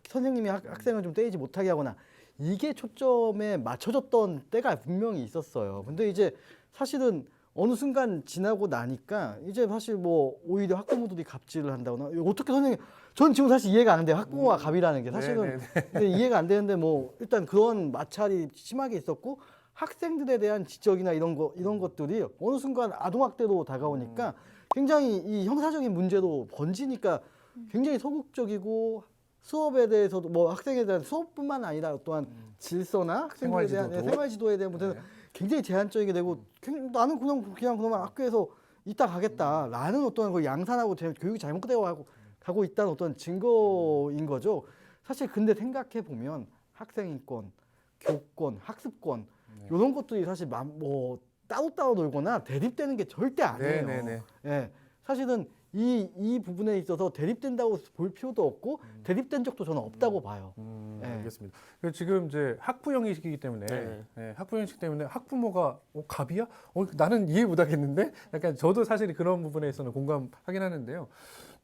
선생님이 학생을 좀 때리지 못하게 하거나 이게 초점에 맞춰졌던 때가 분명히 있었어요. 근데 이제 사실은 어느 순간 지나고 나니까 이제 사실 뭐 오히려 학부모들이 갑질을 한다거나 어떻게 선생님 전 지금 사실 이해가 안 돼요. 학부모가 갑이라는 게 사실은 근데 이해가 안 되는데 뭐 일단 그런 마찰이 심하게 있었고 학생들에 대한 지적이나 이런 것들이 어느 순간 아동학대로 다가오니까 굉장히 이 형사적인 문제로 번지니까 굉장히 소극적이고 수업에 대해서도 뭐 학생에 대한 수업뿐만 아니라 또한 질서나 학생들에 대한 생활지도에 대한 문제는 굉장히 제한적이게 되고 나는 그냥 학교에서 이따 가겠다라는 어떤 그 양산하고 교육이 잘못되고 가고 있다는 어떤 증거인 거죠. 사실 근데 생각해 보면 학생 인권, 교권, 학습권 이런 것들이 사실 뭐 따로따로 놀거나 대립되는 게 절대 아니에요. 예, 사실은 이 부분에 있어서 대립된다고 볼 필요도 없고 대립된 적도 저는 없다고 봐요. 알겠습니다. 지금 이제 학부형이시기 때문에 학부형이시기 때문에 학부모가 갑이야? 나는 이해 못하겠는데 약간 저도 사실 그런 부분에서는 공감하긴 하는데요.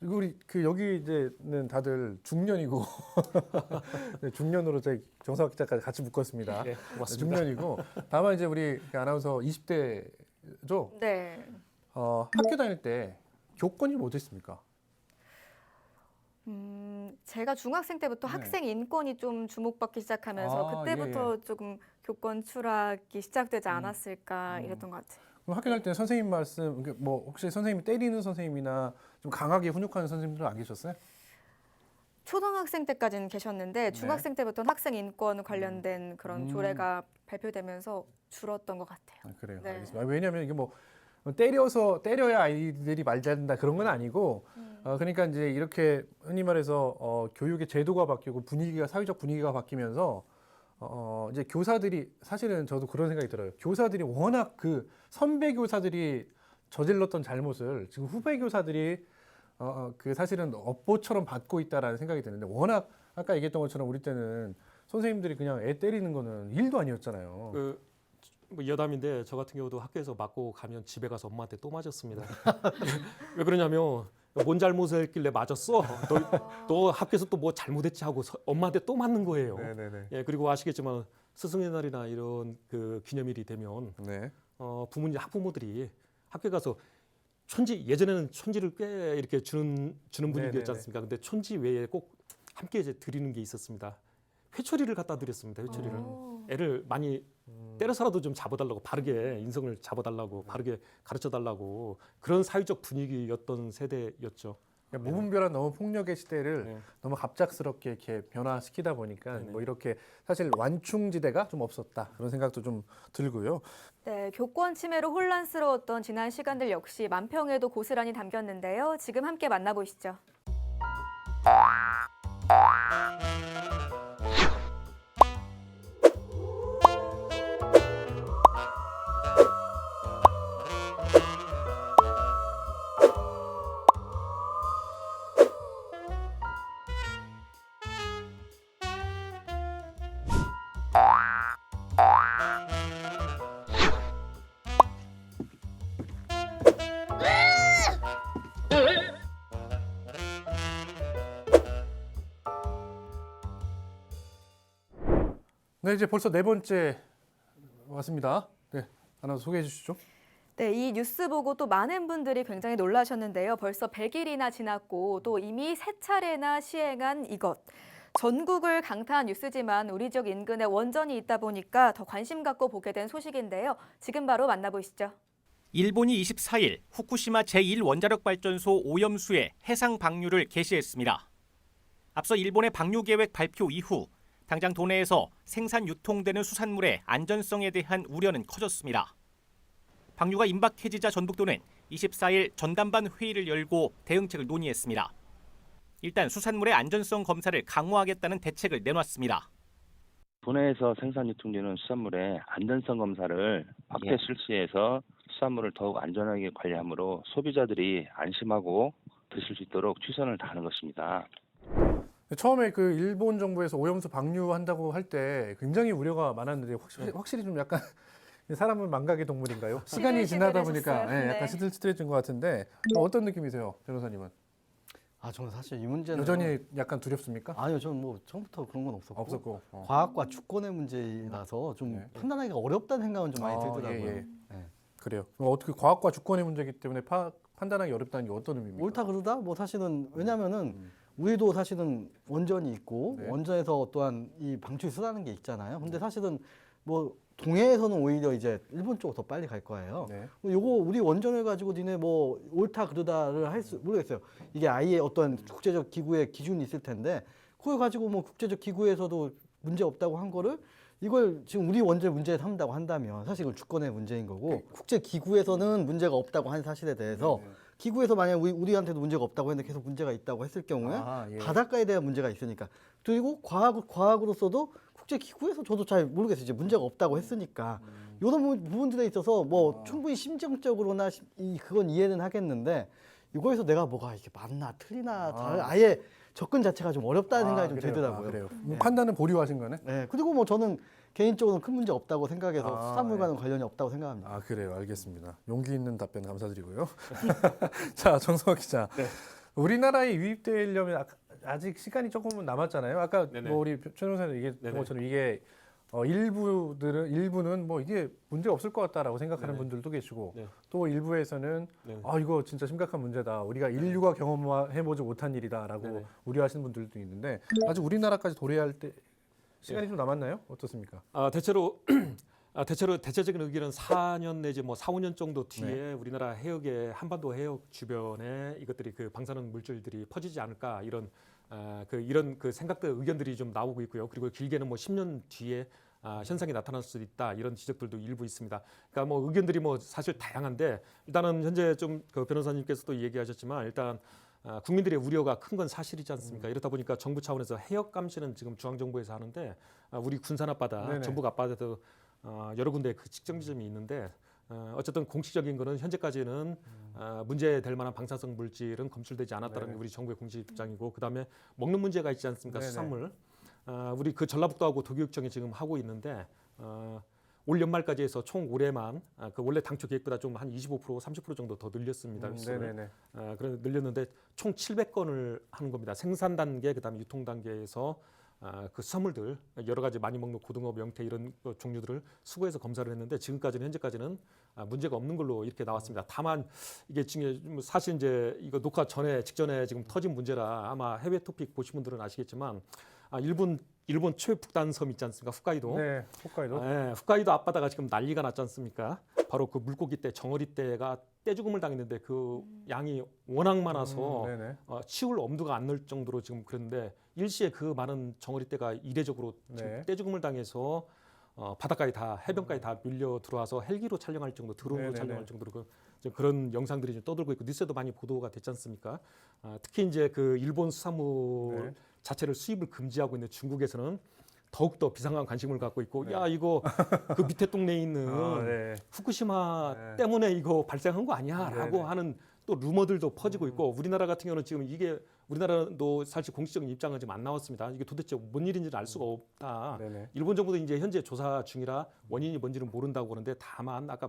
우리 여기 이제는 다들 중년이고 네, 중년으로 저희 정석 기자까지 같이 묶었습니다. 네, 고맙습니다. 중년이고 다만 이제 우리 아나운서 20대죠. 네. 학교 다닐 때 교권이 뭐 어땠습니까? 제가 중학생 때부터 학생 인권이 좀 주목받기 시작하면서 그때부터 조금 교권 추락이 시작되지 않았을까 이랬던 것 같아요. 그럼 학교 다닐 때 선생님 말씀, 뭐 혹시 선생님이 때리는 선생님이나 좀 강하게 훈육하는 선생님들은 안 계셨어요? 초등학생 때까지는 계셨는데 중학생 때부터는 학생 인권 관련된 그런 조례가 발표되면서 줄었던 것 같아요. 그래요. 네. 알겠습니다. 왜냐하면 이게 뭐 때려야 아이들이 말 잘한다 그런 건 아니고 그러니까 이제 이렇게 흔히 말해서 교육의 제도가 바뀌고 사회적 분위기가 바뀌면서 이제 교사들이 사실은 저도 그런 생각이 들어요. 교사들이 워낙 선배 교사들이 저질렀던 잘못을 지금 후배 교사들이 사실은 업보처럼 받고 있다라는 생각이 드는데 워낙 아까 얘기했던 것처럼 우리 때는 선생님들이 그냥 애 때리는 거는 일도 아니었잖아요. 뭐 여담인데 저 같은 경우도 학교에서 맞고 가면 집에 가서 엄마한테 또 맞았습니다. 왜 그러냐면 뭔 잘못을 했길래 맞았어? 너 학교에서 또 뭐 잘못했지 하고 엄마한테 또 맞는 거예요. 예, 그리고 아시겠지만 스승의 날이나 이런 기념일이 되면 학부모들이 학교에 가서 예전에는 촌지를 꽤 이렇게 주는 분위기였지 않습니까? 근데 촌지 외에 꼭 함께 이제 드리는 게 있었습니다. 회초리를 갖다 드렸습니다. 회초리를 애를 많이 때려서라도 좀 잡아달라고, 바르게 인성을 잡아달라고, 바르게 가르쳐달라고, 그런 사회적 분위기였던 세대였죠. 그러니까 무분별한 너무 폭력의 시대를 네. 너무 갑작스럽게 이렇게 변화시키다 보니까 네네. 뭐 이렇게 사실 완충지대가 좀 없었다 그런 생각도 좀 들고요. 네, 교권 침해로 혼란스러웠던 지난 시간들 역시 만평에도 고스란히 담겼는데요. 지금 함께 만나보시죠. 네, 이제 벌써 네 번째 왔습니다. 네, 하나 소개해 주시죠. 네, 이 뉴스 보고 또 많은 분들이 굉장히 놀라셨는데요. 벌써 100일이나 지났고 또 이미 3차례나 시행한 이것. 전국을 강타한 뉴스지만 우리 지역 인근에 원전이 있다 보니까 더 관심 갖고 보게 된 소식인데요. 지금 바로 만나보시죠. 일본이 24일 후쿠시마 제1원자력발전소 오염수의 해상 방류를 개시했습니다. 앞서 일본의 방류 계획 발표 이후 당장 도내에서 생산 유통되는 수산물의 안전성에 대한 우려는 커졌습니다. 방류가 임박해지자 전북도는 24일 전담반 회의를 열고 대응책을 논의했습니다. 일단 수산물의 안전성 검사를 강화하겠다는 대책을 내놨습니다. 도내에서 생산 유통되는 수산물의 안전성 검사를 확대 실시해서 수산물을 더욱 안전하게 관리하므로 소비자들이 안심하고 드실 수 있도록 최선을 다하는 것입니다. 처음에 그 일본 정부에서 오염수 방류한다고 할 때 굉장히 우려가 많았는데 확실히 좀 약간 사람은 망각의 동물인가요? 시간이 지나다 보니까 시들시들해졌어요. 약간 네. 시들시들해진 것 같은데 어떤 느낌이세요, 변호사님은? 아 저는 사실 이 문제는 여전히 약간 두렵습니까? 아니요, 저는 뭐 처음부터 그런 건 없었고, 없었고. 과학과 주권의 문제라서 좀 네. 판단하기가 어렵다는 생각은 좀 많이 들더라고요. 예, 예. 네. 그래요. 그럼 어떻게 과학과 주권의 문제이기 때문에 판단하기 어렵다는 게 어떤 의미입니까? 옳다 그러다 뭐 사실은 왜냐면은 우리도 사실은 원전이 있고 네. 원전에서 또한 이 방출수라는 게 있잖아요. 근데 사실은 뭐 동해에서는 오히려 이제 일본 쪽으로 더 빨리 갈 거예요. 네. 요거 우리 원전을 가지고 니네 뭐 옳다 그러다를 할 수 모르겠어요. 이게 아예 어떤 국제적 기구의 기준이 있을 텐데 그걸 가지고 뭐 국제적 기구에서도 문제 없다고 한 거를 이걸 지금 우리 원전 문제 삼다고 한다면 사실 이건 주권의 문제인 거고 국제 기구에서는 문제가 없다고 한 사실에 대해서 기구에서 만약 우리한테도 문제가 없다고 했는데 계속 문제가 있다고 했을 경우에 예. 바닷가에 대한 문제가 있으니까 그리고 과학으로서도 국제 기구에서 저도 잘 모르겠어요. 이제 문제가 없다고 했으니까 이런 부분들에 있어서 뭐 충분히 심정적으로나 그건 이해는 하겠는데 이거에서 내가 뭐가 이게 맞나 틀리나 아예 접근 자체가 좀 어렵다는 생각이 좀 그래요? 들더라고요. 그래요. 네. 판단은 보류하신 거네? 네. 그리고 뭐 저는 개인적으로는 큰 문제 없다고 생각해서 아, 수산물과는 관련이 없다고 생각합니다. 아 그래요, 알겠습니다. 용기 있는 답변 감사드리고요. 자, 정성학 기자, 우리나라에 유입되려면 아직 시간이 조금은 남았잖아요. 아까 네네. 뭐 우리 최 변호사님 얘기했던 네네. 것처럼 이게 일부는 뭐 이게 문제 없을 것 같다라고 생각하는 네네. 분들도 계시고 네. 또 일부에서는 네네. 아 이거 진짜 심각한 문제다. 우리가 인류가 경험해보지 못한 일이다라고 네네. 우려하시는 분들도 있는데 아직 우리나라까지 도래할 때 시간이 좀 남았나요? 어떻습니까? 대체적인 의견은 4년 내지 뭐 4, 5년 정도 뒤에 우리나라 해역에 한반도 해역 주변에 이것들이 그 방사능 물질들이 퍼지지 않을까 이런 이런 그 생각들 의견들이 좀 나오고 있고요. 그리고 길게는 뭐 10년 뒤에 현상이 나타날 수 있다 이런 지적들도 일부 있습니다. 그러니까 뭐 의견들이 뭐 사실 다양한데 일단은 현재 좀 그 변호사님께서도 얘기하셨지만 일단 국민들의 우려가 큰 건 사실이지 않습니까? 이렇다 보니까 정부 차원에서 해역 감시는 지금 중앙정부에서 하는데 우리 군산 앞바다, 네네. 전북 앞바다도 여러 군데 그 측정 지점이 있는데 어쨌든 공식적인 거는 현재까지는 문제될 만한 방사성 물질은 검출되지 않았다는 게 우리 정부의 공식 입장이고 그다음에 먹는 문제가 있지 않습니까? 네네. 수산물. 우리 그 전라북도하고 도교육청이 지금 하고 있는데 올 연말까지 해서 총 올해만 그 원래 당초 계획보다 좀 한 25% 30% 정도 더 늘렸습니다. 횟수를. 네네네. 그래 늘렸는데 총 700건을 하는 겁니다. 생산 단계 그다음에 유통 단계에서 그 수산물들 여러 가지 많이 먹는 고등어, 명태 이런 종류들을 수거해서 검사를 했는데 지금까지는 현재까지는 문제가 없는 걸로 이렇게 나왔습니다. 다만 이게 지금 사실 이제 이거 녹화 직전에 지금 터진 문제라 아마 해외 토픽 보신 분들은 아시겠지만 일본 일본 최북단 섬 있지 않습니까? 홋카이도. 네, 홋카이도. 네, 홋카이도 앞바다가 지금 난리가 났지 않습니까? 바로 그 물고기 떼, 정어리 떼가 떼죽음을 당했는데 그 양이 워낙 많아서 네네. 치울 엄두가 안 날 정도로 지금 그런데 일시에 그 많은 정어리 떼가 이례적으로 지금 네. 떼죽음을 당해서 바닷가에 다 해변가에 다 밀려 들어와서 헬기로 촬영할 정도, 드론으로 네네네. 촬영할 정도로 그런 영상들이 좀 떠들고 있고 뉴스에도 많이 보도가 됐지 않습니까? 특히 이제 그 일본 수산물 네. 자체를 수입을 금지하고 있는 중국에서는 더욱더 비상한 관심을 갖고 있고 네. 야 이거 그 밑에 동네에 있는 네. 후쿠시마 네. 때문에 이거 발생한 거 아니야라고 네네. 하는 또 루머들도 퍼지고 있고 우리나라 같은 경우는 지금 이게 우리나라도 사실 공식적인 입장은 지금 안 나왔습니다. 이게 도대체 뭔 일인지를 알 수가 없다. 네네. 일본 정부도 이제 현재 조사 중이라 원인이 뭔지는 모른다고 그러는데 다만 아까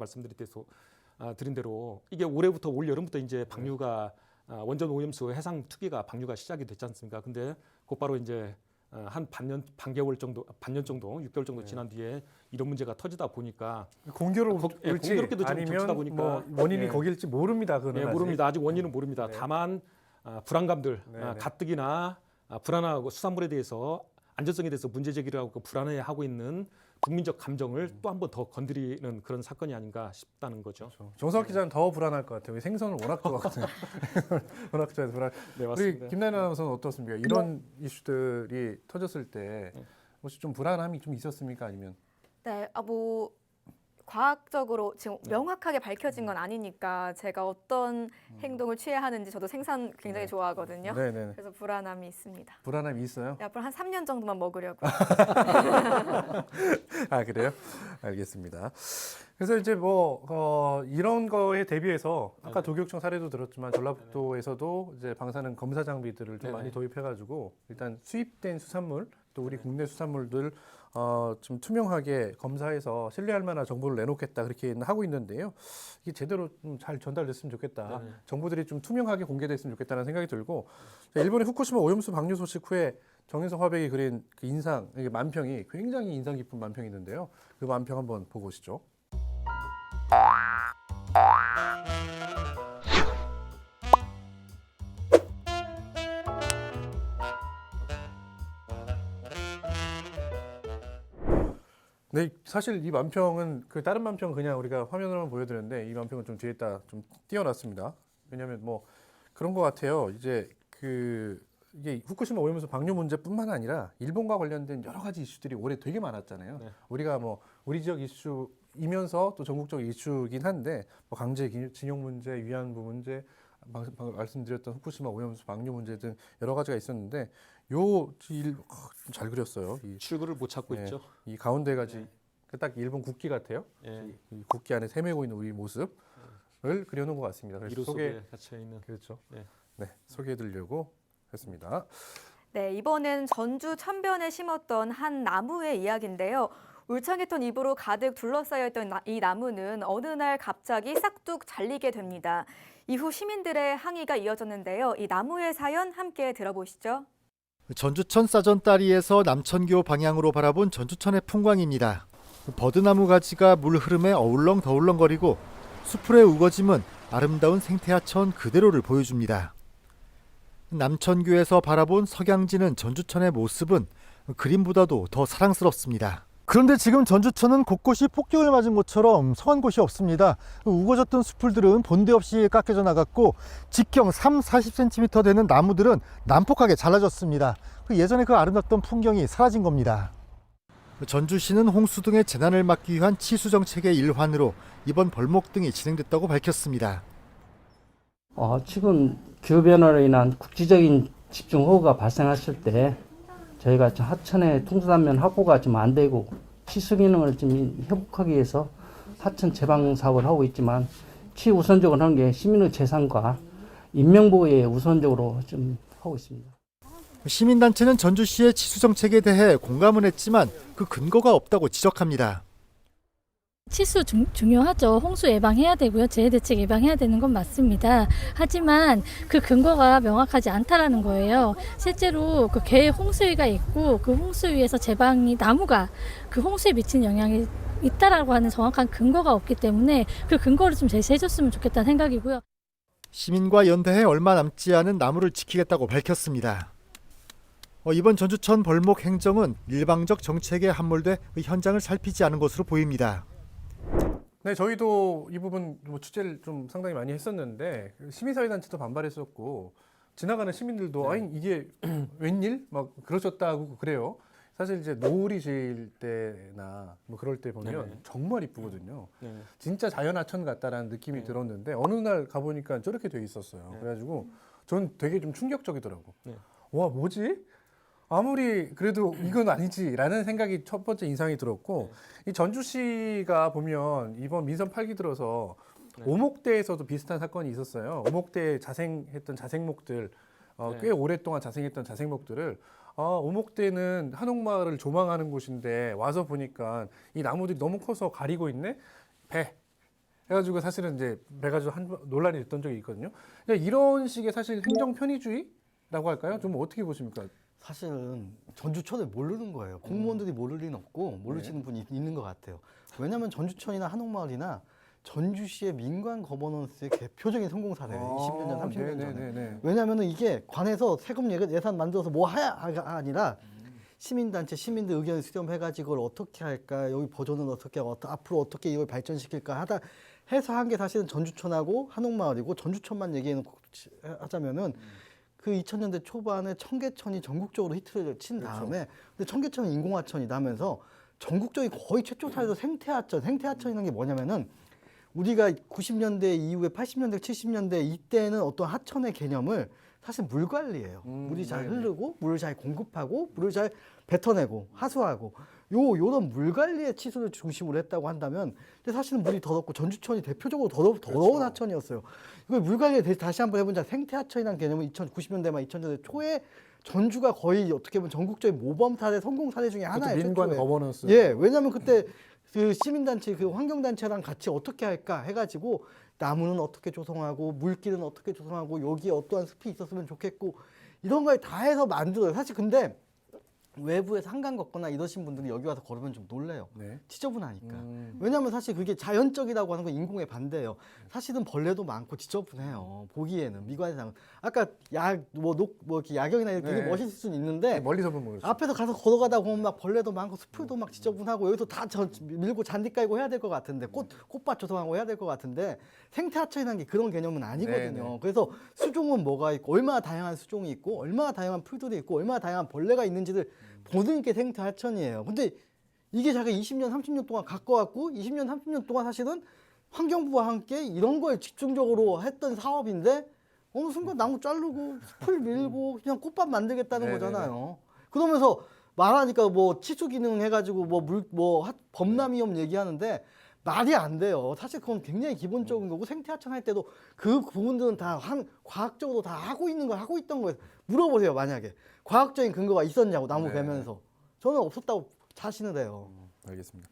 드린 대로 이게 올해부터 올 여름부터 이제 방류가 원전 오염수 해상 투기가 방류가 시작이 됐지 않습니까? 근데 곧바로 이제 한 반년 6개월 정도 지난 뒤에 이런 문제가 터지다 보니까 공교롭을지 공교롭게도 좀 겹치다 아니면 보니까 뭐 원인이 예. 거길지 모릅니다. 그거는 예, 아직. 모릅니다. 아직 원인은 모릅니다. 네. 다만 불안감들, 네, 네. 가뜩이나 불안하고 수산물에 대해서 안전성에 대해서 문제 제기를 하고 불안해하고 있는 국민적 감정을 또 한 번 더 건드리는 그런 사건이 아닌가 싶다는 거죠. 그렇죠. 정석 기자는 더 불안할 것 같아요. 생선을 워낙 좋아하거든요. 워낙 좋아해서 불안. 네, 우리 맞습니다. 김나연 아나운서는 어떻습니까? 이런 이슈들이 터졌을 때 혹시 좀 불안함이 좀 있었습니까? 아니면 네, 뭐 과학적으로 지금 명확하게 밝혀진 건 아니니까 제가 어떤 행동을 취해야 하는지 저도 생선 굉장히 좋아하거든요. 네네. 그래서 불안함이 있습니다. 불안함이 있어요? 네, 앞으로 한 3년 정도만 먹으려고. 아 그래요? 알겠습니다. 그래서 이제 뭐 이런 거에 대비해서 아까 도교육청 사례도 들었지만 전라북도에서도 이제 방사능 검사 장비들을 좀 네네. 많이 도입해가지고 일단 수입된 수산물 또 우리 국내 수산물들 좀 투명하게 검사해서 신뢰할 만한 정보를 내놓겠다 그렇게 하고 있는데요. 이게 제대로 좀 잘 전달됐으면 좋겠다. 네네. 정보들이 좀 투명하게 공개됐으면 좋겠다는 생각이 들고 자, 일본의 후쿠시마 오염수 방류 소식 후에 정인성 화백이 그린 그 인상, 이게 만평이 굉장히 인상 깊은 만평이 있는데요. 그 만평 한번 보고 오시죠. 네, 사실 이 만평은 그 다른 만평 그냥 우리가 화면으로만 보여드렸는데 이 만평은 좀 뒤에다 좀 띄워놨습니다. 왜냐하면 뭐 그런 것 같아요. 이제 이게 후쿠시마 오염수 방류 문제뿐만 아니라 일본과 관련된 여러 가지 이슈들이 올해 되게 많았잖아요. 네. 우리가 뭐 우리 지역 이슈이면서 또 전국적 이슈이긴 한데 뭐 강제징용 문제, 위안부 문제, 방금 말씀드렸던 후쿠시마 오염수 방류 문제 등 여러 가지가 있었는데 잘 그렸어요. 출구를 못 찾고 네. 있죠. 이 가운데가 딱 일본 국기 같아요. 예. 이 국기 안에 헤매고 있는 우리 모습을 그려놓은 것 같습니다. 그래서 미로 속에 갇혀 있는. 그렇죠. 네. 네, 소개해드리려고 했습니다. 네, 이번엔 전주 천변에 심었던 한 나무의 이야기인데요. 울창했던 잎으로 가득 둘러싸여있던 이 나무는 어느 날 갑자기 싹둑 잘리게 됩니다. 이후 시민들의 항의가 이어졌는데요. 이 나무의 사연 함께 들어보시죠. 전주천 사전다리에서 남천교 방향으로 바라본 전주천의 풍광입니다. 버드나무 가지가 물 흐름에 어울렁더울렁거리고 수풀의 우거짐은 아름다운 생태하천 그대로를 보여줍니다. 남천교에서 바라본 석양지는 전주천의 모습은 그림보다도 더 사랑스럽습니다. 그런데 지금 전주천은 곳곳이 폭격을 맞은 것처럼 성한 곳이 없습니다. 우거졌던 수풀들은 본데 없이 깎여져 나갔고 직경 30-40cm 되는 나무들은 난폭하게 잘라졌습니다. 예전에 그 아름답던 풍경이 사라진 겁니다. 전주시는 홍수 등의 재난을 막기 위한 치수 정책의 일환으로 이번 벌목 등이 진행됐다고 밝혔습니다. 지금 기후변화로 인한 국지적인 집중호우가 발생했을 때 저희가 하천의 통수단면 확보가 좀 안 되고 치수 기능을 좀 회복하기 위해서 하천 재방 사업을 하고 있지만 최우선적으로 하는 게 시민의 재산과 인명보호에 우선적으로 좀 하고 있습니다. 시민단체는 전주시의 치수 정책에 대해 공감은 했지만 그 근거가 없다고 지적합니다. 치수 중요하죠. 홍수 예방해야 되고요. 재해 대책 예방해야 되는 건 맞습니다. 하지만 그 근거가 명확하지 않다라는 거예요. 실제로 그 개에 홍수위가 있고 그 홍수위에서 재방이 나무가 그 홍수에 미치는 영향이 있다라고 하는 정확한 근거가 없기 때문에 그 근거를 좀 제시해 줬으면 좋겠다는 생각이고요. 시민과 연대해 얼마 남지 않은 나무를 지키겠다고 밝혔습니다. 이번 전주천 벌목 행정은 일방적 정책에 함몰돼 현장을 살피지 않은 것으로 보입니다. 네, 저희도 이 부분 뭐 취재를 좀 상당히 많이 했었는데 시민사회단체도 반발했었고 지나가는 시민들도 아니 이게 웬일? 막 그러셨다고 그래요. 사실 이제 노을이 질 때나 뭐 그럴 때 보면 정말 이쁘거든요. 진짜 자연하천 같다라는 느낌이 들었는데 어느 날 가보니까 저렇게 돼 있었어요. 그래가지고 전 되게 좀 충격적이더라고. 와, 뭐지? 아무리 그래도 이건 아니지라는 생각이 첫 번째 인상이 들었고 이 전주시가 보면 이번 민선 8기 들어서 오목대에서도 비슷한 사건이 있었어요. 오목대에 자생했던 자생목들 꽤 오랫동안 자생했던 자생목들을 오목대는 한옥마을을 조망하는 곳인데 와서 보니까 이 나무들이 너무 커서 가리고 있네? 배. 해가지고 사실은 이제 배 가지고 논란이 됐던 적이 있거든요. 그러니까 이런 식의 사실 행정 편의주의라고 할까요? 좀 어떻게 보십니까? 사실은 전주천을 모르는 거예요. 공무원들이 모를 리는 없고 모르시는 분이 있는 것 같아요. 왜냐하면 전주천이나 한옥마을이나 전주시의 민관 거버넌스의 대표적인 성공 사례예요. 20년 전, 30년 전에. 왜냐하면 이게 관에서 세금 예산 만들어서 뭐 하야가 아니라 시민단체, 시민들 의견을 수렴해가지고 이걸 어떻게 할까, 여기 보존은 어떻게 하고 앞으로 어떻게 이걸 발전시킬까 하다 해서 한 게 사실은 전주천하고 한옥마을이고 전주천만 하자면은 그 2000년대 초반에 청계천이 전국적으로 히트를 친 다음에 근데 청계천은 인공하천이다 하면서 전국적인 거의 최초 사례도 생태하천. 생태하천이라는 게 뭐냐면은 우리가 90년대 이후에 80년대, 70년대 이때는 어떤 하천의 개념을 사실 물 관리예요. 물이 잘 흐르고 물을 잘 공급하고 물을 잘 뱉어내고 하수하고 요런 물 관리의 치수를 중심으로 했다고 한다면 근데 사실은 물이 더럽고 전주천이 대표적으로 더러운 하천이었어요. 이걸 물 관리에 다시 한번 해보자. 생태하천이라는 개념은 90년대 말 2000년대 초에 전주가 거의 어떻게 보면 전국적인 모범 사례, 성공 사례 중에 하나예요. 민관 거버넌스. 예, 왜냐하면 그때 그 시민단체, 그 환경단체랑 같이 어떻게 할까 해가지고 나무는 어떻게 조성하고 물길은 어떻게 조성하고 여기에 어떠한 숲이 있었으면 좋겠고 이런 걸 다 해서 만들어요. 사실 근데 외부에서 한강 걷거나 이러신 분들이 여기 와서 걸으면 좀 놀래요. 지저분하니까. 왜냐하면 사실 그게 자연적이라고 하는 건 인공의 반대예요. 사실은 벌레도 많고 지저분해요. 보기에는 미관상 아까 이렇게 야경이나 이렇게 멋있을 수는 있는데 멀리서 보면 그렇죠. 앞에서 가서 걸어가다 보면 막 벌레도 많고 수풀도 막 지저분하고 여기서 다 밀고 잔디 깔고 해야 될 것 같은데 꽃밭 조성하고 해야 될 것 같은데 생태하천이라는 게 그런 개념은 아니거든요. 그래서 수종은 뭐가 있고 얼마나 다양한 수종이 있고 얼마나 다양한 풀들이 있고 얼마나 다양한 벌레가 있는지를 보는 게 생태하천이에요. 근데 이게 자기가 20년, 30년 동안 가꿔왔고 20년, 30년 동안 사실은 환경부와 함께 이런 걸 집중적으로 했던 사업인데 어느 순간 나무 자르고 풀 밀고 그냥 꽃밭 만들겠다는 거잖아요. 그러면서 말하니까 뭐 치수 기능 해가지고 범람위험 얘기하는데 말이 안 돼요. 사실 그건 굉장히 기본적인 거고 생태하천 할 때도 그 부분들은 다 과학적으로 다 하고 있던 거예요. 물어보세요. 만약에 과학적인 근거가 있었냐고 나무 베면서 저는 없었다고 자신을 해요. 알겠습니다.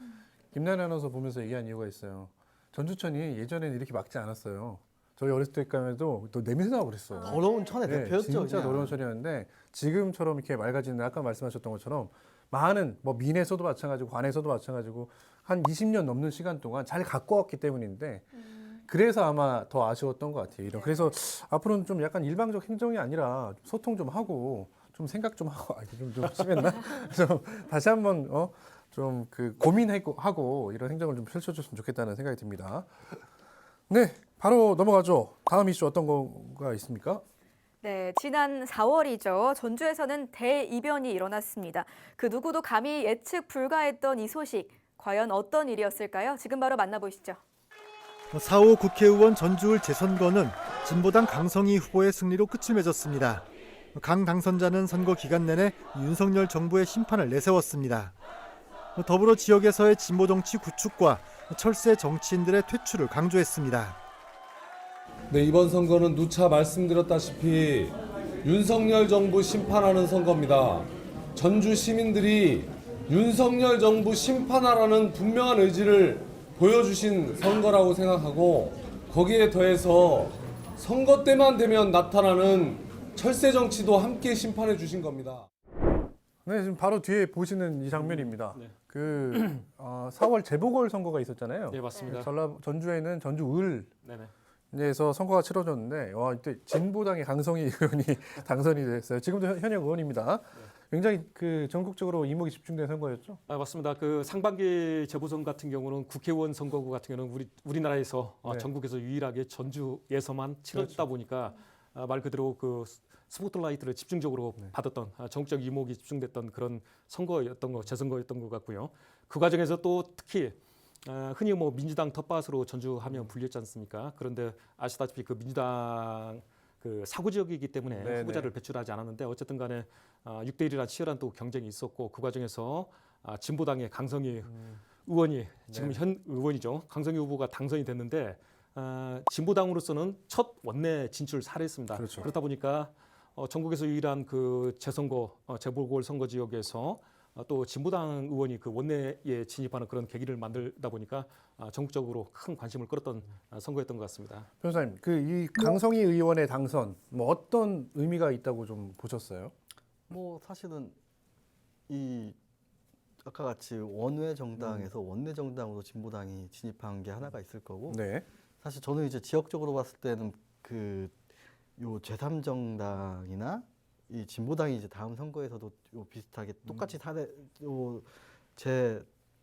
김나연 아나운서 보면서 얘기한 이유가 있어요. 전주천이 예전에는 이렇게 막지 않았어요. 저희 어렸을 때까지도 또 냄새 나고 그랬어요. 더러운 천의 대표였죠. 진짜 더러운 천이었는데 지금처럼 이렇게 맑아지는 아까 말씀하셨던 것처럼 많은 민에서도 마찬가지고 관에서도 마찬가지고 한 20년 넘는 시간 동안 잘 갖고 왔기 때문인데 그래서 아마 더 아쉬웠던 것 같아요. 그래서 앞으로는 좀 약간 일방적 행정이 아니라 소통 좀 하고 좀 생각 좀 하고 좀 심했나? 좀 다시 한번 좀 고민하고 이런 행정을 좀 펼쳐줬으면 좋겠다는 생각이 듭니다. 네, 바로 넘어가죠. 다음 이슈 어떤 거가 있습니까? 네, 지난 4월이죠. 전주에서는 대이변이 일어났습니다. 그 누구도 감히 예측 불가했던 이 소식, 과연 어떤 일이었을까요? 지금 바로 만나보시죠. 4.5 국회의원 전주을 재선거는 진보당 강성희 후보의 승리로 끝을 맺었습니다. 강 당선자는 선거 기간 내내 윤석열 정부의 심판을 내세웠습니다. 더불어 지역에서의 진보 정치 구축과 철새 정치인들의 퇴출을 강조했습니다. 네, 이번 선거는 누차 말씀드렸다시피 윤석열 정부 심판하는 선거입니다. 전주 시민들이 윤석열 정부 심판하라는 분명한 의지를 보여주신 선거라고 생각하고 거기에 더해서 선거 때만 되면 나타나는 철새 정치도 함께 심판해 주신 겁니다. 네, 지금 바로 뒤에 보시는 이 장면입니다. 4월 재보궐 선거가 있었잖아요. 네, 맞습니다. 전주에는 전주을에서 선거가 치러졌는데 이때 진보당의 강성희 의원이 당선이 됐어요. 지금도 현역 의원입니다. 굉장히 그 전국적으로 이목이 집중된 선거였죠. 맞습니다. 그 상반기 재보선 같은 경우는 국회의원 선거구 같은 경우는 우리나라에서 네. 전국에서 유일하게 전주에서만 치렀다 그렇죠. 보니까 말 그대로 그 스포트라이트를 집중적으로 받았던 전국적 이목이 집중됐던 그런 선거였던 거, 재선거였던 것 같고요. 그 과정에서 또 특히 흔히 뭐 민주당 텃밭으로 전주하면 불렸지 않습니까? 그런데 아시다시피 그 민주당 그 사구 지역이기 때문에 네네. 후보자를 배출하지 않았는데 어쨌든 간에 6대 1이라는 치열한 또 경쟁이 있었고 그 과정에서 진보당의 강성희 의원이 지금 현 의원이죠. 강성희 후보가 당선이 됐는데 진보당으로서는 첫 원내 진출 사례였습니다. 그렇죠. 그렇다 보니까 전국에서 유일한 그 재선거 재보궐 선거 지역에서 또 진보당 의원이 그 원내에 진입하는 그런 계기를 만들다 보니까 전국적으로 큰 관심을 끌었던 선거였던 것 같습니다. 변호사님, 그 이 강성희 의원의 당선 뭐 어떤 의미가 있다고 좀 보셨어요? 뭐 사실은 이 아까 같이 원외 정당에서 원내 정당으로 진보당이 진입한 게 하나가 있을 거고 네. 사실 저는 이제 지역적으로 봤을 때는 그 요 제3정당이나 이 진보당이 이제 다음 선거에서도 요 비슷하게 똑같이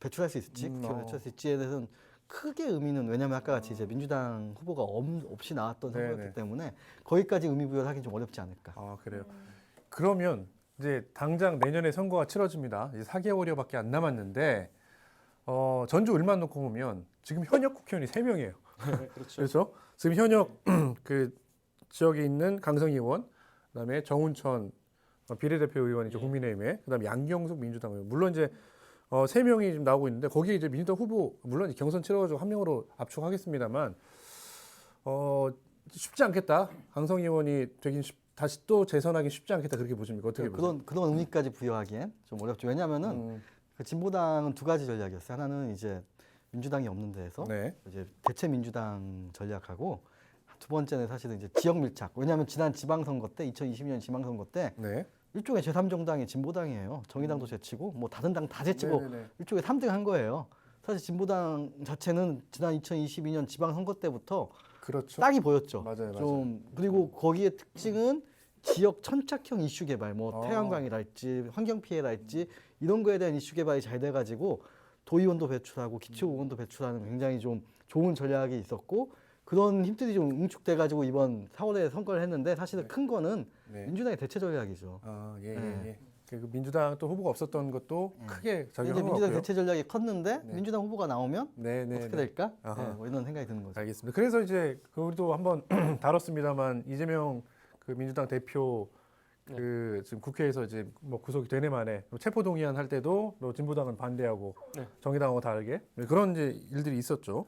배출할 수 있을지 배출할 수 있지에 대해서는 크게 의미는 왜냐하면 아까 같이 이제 민주당 후보가 없이 나왔던 선거였기 네네. 때문에 거기까지 의미 부여를 하긴 좀 어렵지 않을까. 아 그래요. 그러면 이제 당장 내년에 선거가 치러집니다. 이제 4개월여밖에 안 남았는데 전주 을만 놓고 보면 지금 현역 국회의원이 3명이에요. 그렇죠. 그렇죠? 지금 현역 그 지역에 있는 강성희 의원, 그다음에 정운천 비례대표 의원이죠. 국민의힘에, 그다음에 양경숙 민주당 의원. 물론 이제 3명이 지금 나오고 있는데 거기에 이제 민주당 후보 물론 경선 치러가지고 1명으로 압축하겠습니다만 쉽지 않겠다. 강성희 의원이 다시 또 재선하기 쉽지 않겠다 그렇게 보십니까? 어떻게 보세요? 그런 의미까지 부여하기엔 좀 어렵죠. 왜냐하면은 그 진보당은 두 가지 전략이었어요. 하나는 이제 민주당이 없는 데에서 네. 이제 대체 민주당 전략하고 두 번째는 사실은 이제 지역 밀착. 왜냐하면 지난 지방선거 때 2022년 지방선거 때 네. 일종의 제3정당이 진보당이에요. 정의당도 제치고 뭐 다른 당 다 제치고 네네네. 일종의 3등 한 거예요. 사실 진보당 자체는 지난 2022년 지방선거 때부터 그렇죠. 딱이 보였죠. 맞아요. 좀 그리고 거기에 특징은 지역 천착형 이슈 개발, 뭐 태양광이랄지 환경 피해랄지 이런 거에 대한 이슈 개발이 잘 돼가지고 도의원도 배출하고 기초의원도 배출하는 굉장히 좀 좋은 전략이 있었고 그런 힘들이 좀 응축돼가지고 이번 4월에 선거를 했는데 사실은 큰 거는 민주당의 대체 전략이죠. 예. 그 민주당 또 후보가 없었던 것도 크게 작용한 것 민주당 같고요. 대체 전략이 컸는데 민주당 후보가 나오면 어떻게 될까? 뭐 이런 생각이 드는 거죠. 알겠습니다. 그래서 이제 우리도 한번 다뤘습니다만 이재명 그 민주당 대표 그 지금 국회에서 이제 뭐 구속이 되네 만에 체포 동의안 할 때도 진보당은 반대하고 정의당하고 다르게 그런 이제 일들이 있었죠.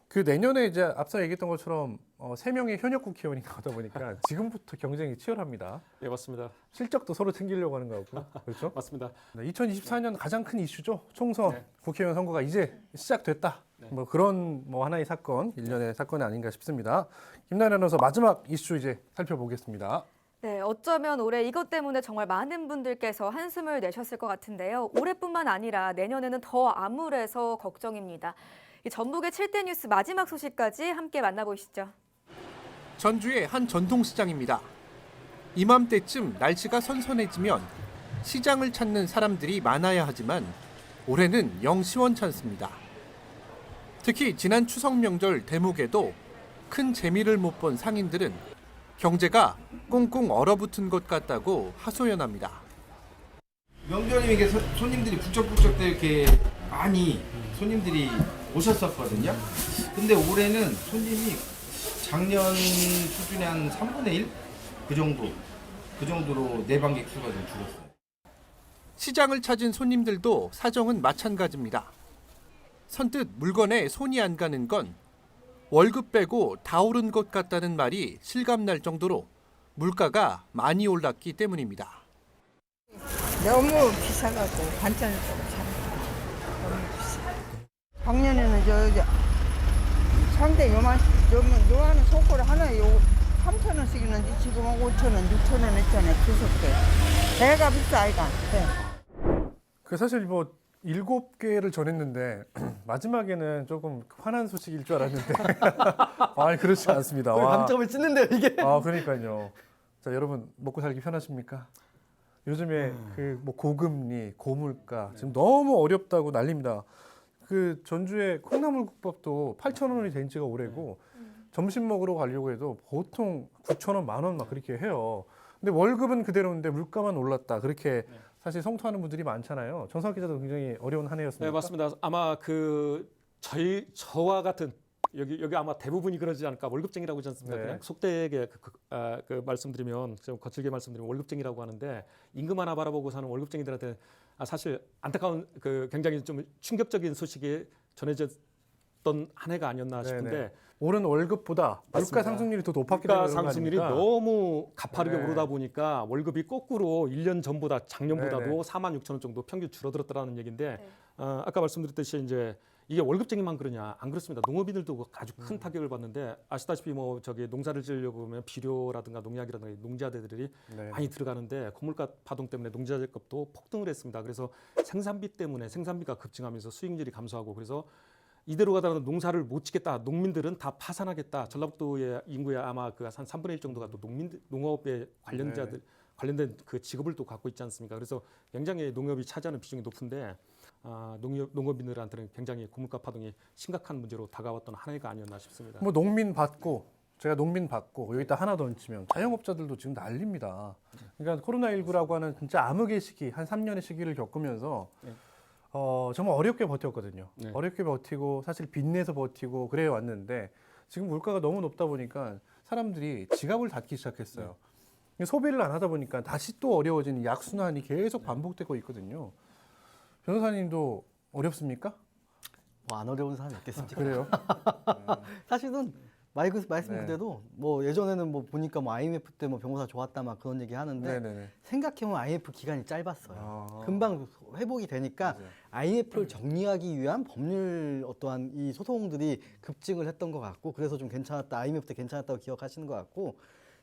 그 내년에 이제 앞서 얘기했던 것처럼 3명의 현역 국회의원이 나오다 보니까 지금부터 경쟁이 치열합니다. 예, 맞습니다. 실적도 서로 챙기려고 하는 거 같고 그렇죠? 맞습니다. 2024년 가장 큰 이슈죠. 총선 국회의원 선거가 이제 시작됐다. 뭐 그런 뭐 하나의 사건, 일련의 사건이 아닌가 싶습니다. 김나연 아나운서 마지막 이슈 이제 살펴보겠습니다. 네, 어쩌면 올해 이것 때문에 정말 많은 분들께서 한숨을 내셨을 것 같은데요. 올해뿐만 아니라 내년에는 더 암울해서 걱정입니다. 이 전북의 7대 뉴스 마지막 소식까지 함께 만나보시죠. 전주의 한 전통시장입니다. 이맘때쯤 날씨가 선선해지면 시장을 찾는 사람들이 많아야 하지만 올해는 영 시원찮습니다. 특히 지난 추석 명절 대목에도 큰 재미를 못 본 상인들은 경제가 꽁꽁 얼어붙은 것 같다고 하소연합니다. 명절이면 이게 손님들이 북적북적 이렇게 많이 손님들이 오셨었거든요. 근데 올해는 손님이 작년 수준의 한 3분의 1? 그 정도로 내방객 수가 좀 줄었어요. 시장을 찾은 손님들도 사정은 마찬가지입니다. 선뜻 물건에 손이 안 가는 건 월급 빼고 다 오른 것 같다는 말이 실감날 정도로 물가가 많이 올랐기 때문입니다. 너무 비싸가지고 반찬을 좀 사. 너무 비싸. 작년에는 상대 요만한 소꼬를 하나에 3,000원씩 있는데 지금은 5,000원, 6,000원 했잖아요. 추석 때. 배가 비싸 아이가. 그 사실 뭐 7개를 전했는데 마지막에는 조금 화난 소식일 줄 알았는데 그렇지 않습니다. 감점을 찢는데요 이게. 그러니까요. 자 여러분 먹고 살기 편하십니까? 요즘에 그 뭐 고금리, 고물가 지금 너무 어렵다고 난립니다. 그 전주의 콩나물국밥도 8,000원이 된 지가 오래고 점심 먹으러 가려고 해도 보통 9,000원, 10,000원 막 그렇게 해요. 근데 월급은 그대로인데 물가만 올랐다. 그렇게 사실 성토하는 분들이 많잖아요. 정상 기자도 굉장히 어려운 한 해였습니다. 네, 맞습니다. 아마 그 저와 같은 여기 아마 대부분이 그러지 않을까. 월급쟁이라고 하지 않습니까? 네. 그냥 속되게 그 말씀드리면 좀 거칠게 말씀드리면 월급쟁이라고 하는데 임금 하나 바라보고 사는 월급쟁이들한테 사실 안타까운 그 굉장히 좀 충격적인 소식이 전해졌던 한 해가 아니었나 싶은데 네네. 오른 월급보다 물가 맞습니다. 상승률이 더 높았기 물가 때문에 그런 거 상승률이 아닙니까? 너무 가파르게 네. 오르다 보니까 월급이 거꾸로 1년 전보다 작년보다도 네네. 46,000원 정도 평균 줄어들었다는 얘기인데 네. 아까 말씀드렸듯이 이제 이게 월급쟁이만 그러냐? 안 그렇습니다. 농업인들도 아주 큰 타격을 받는데 아시다시피 뭐 저기 농사를 지으려고 하면 비료라든가 농약이라든가 농자재들이 네. 많이 들어가는데 고물가 파동 때문에 농자재값도 폭등을 했습니다. 그래서 생산비 때문에 생산비가 급증하면서 수익률이 감소하고 그래서 이대로 가다가 농사를 못 짓겠다. 농민들은 다 파산하겠다. 전라북도의 인구의 아마 그 한 3분의 1 정도가 또 농업의 관련자들 관련된 그 직업을 또 갖고 있지 않습니까? 그래서 굉장히 농업이 차지하는 비중이 높은데 농업인들한테는 굉장히 고물가 파동이 심각한 문제로 다가왔던 한 해가 아니었나 싶습니다. 뭐 농민 받고 제가 농민 받고 여기다 하나 더 얹히면 자영업자들도 지금 난립니다. 그러니까 코로나19라고 하는 진짜 암흑의 시기 한 3년의 시기를 겪으면서 정말 어렵게 버텼거든요. 네. 어렵게 버티고 사실 빚내서 버티고 그래 왔는데 지금 물가가 너무 높다 보니까 사람들이 지갑을 닫기 시작했어요. 소비를 안 하다 보니까 다시 또 어려워지는 약순환이 계속 반복되고 있거든요. 변호사님도 어렵습니까? 뭐 안 어려운 사람이 없겠습니까? 그래요? 사실은 말씀 네. 그대로 뭐 예전에는 뭐 보니까 뭐 IMF 때 뭐 변호사 좋았다 막 그런 얘기 하는데 네네네. 생각해보면 IMF 기간이 짧았어요. 아. 금방 회복이 되니까 맞아요. IMF를 정리하기 위한 법률 어떠한 이 소송들이 급증을 했던 것 같고 그래서 좀 괜찮았다. IMF 때 괜찮았다고 기억하시는 것 같고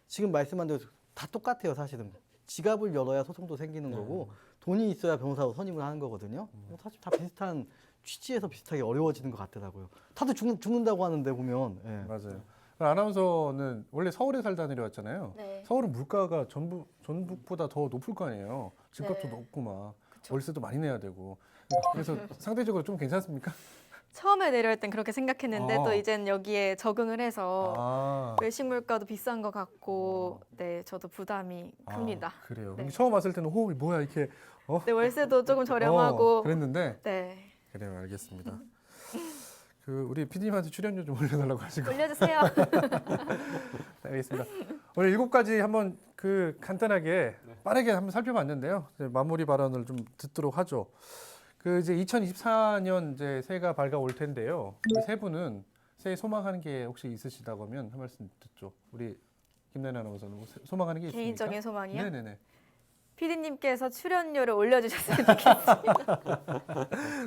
지금 말씀한 대로 다 똑같아요. 사실은 지갑을 열어야 소송도 생기는 거고 돈이 있어야 변호사로 선임을 하는 거거든요. 사실 다 비슷한 취지에서 비슷하게 어려워지는 것 같더라고요. 다들 죽는다고 하는데 보면 예. 맞아요. 아나운서는 원래 서울에 살다 내려왔잖아요. 네. 서울은 물가가 전북보다 더 높을 거 아니에요. 집값도 네. 높고 막 월세도 많이 내야 되고. 그래서 상대적으로 좀 괜찮습니까? 처음에 내려올 땐 그렇게 생각했는데 아. 또 이젠 여기에 적응을 해서 아, 외식 물가도 비싼 것 같고 네 저도 부담이 큽니다. 그래요. 네. 처음 왔을 때는 뭐야 이렇게 네, 월세도 조금 저렴하고 그랬는데 네 그래요, 알겠습니다. 그 우리 PD님한테 출연료 좀 올려달라고 하시고. 올려주세요. 알겠습니다. 오늘 7가지 한번 그 간단하게 빠르게 한번 살펴봤는데요. 이제 마무리 발언을 좀 듣도록 하죠. 그 이제 2024년 이제 새해가 밝아올 텐데요. 우리 세 분은 새해 소망하는 게 혹시 있으시다고 하면 한 말씀 듣죠. 우리 김나연 아나운서는 소망하는 게 있습니까? 개인적인 소망이요? 네네네. PD님께서 출연료를 올려주셨으면 좋겠습니다.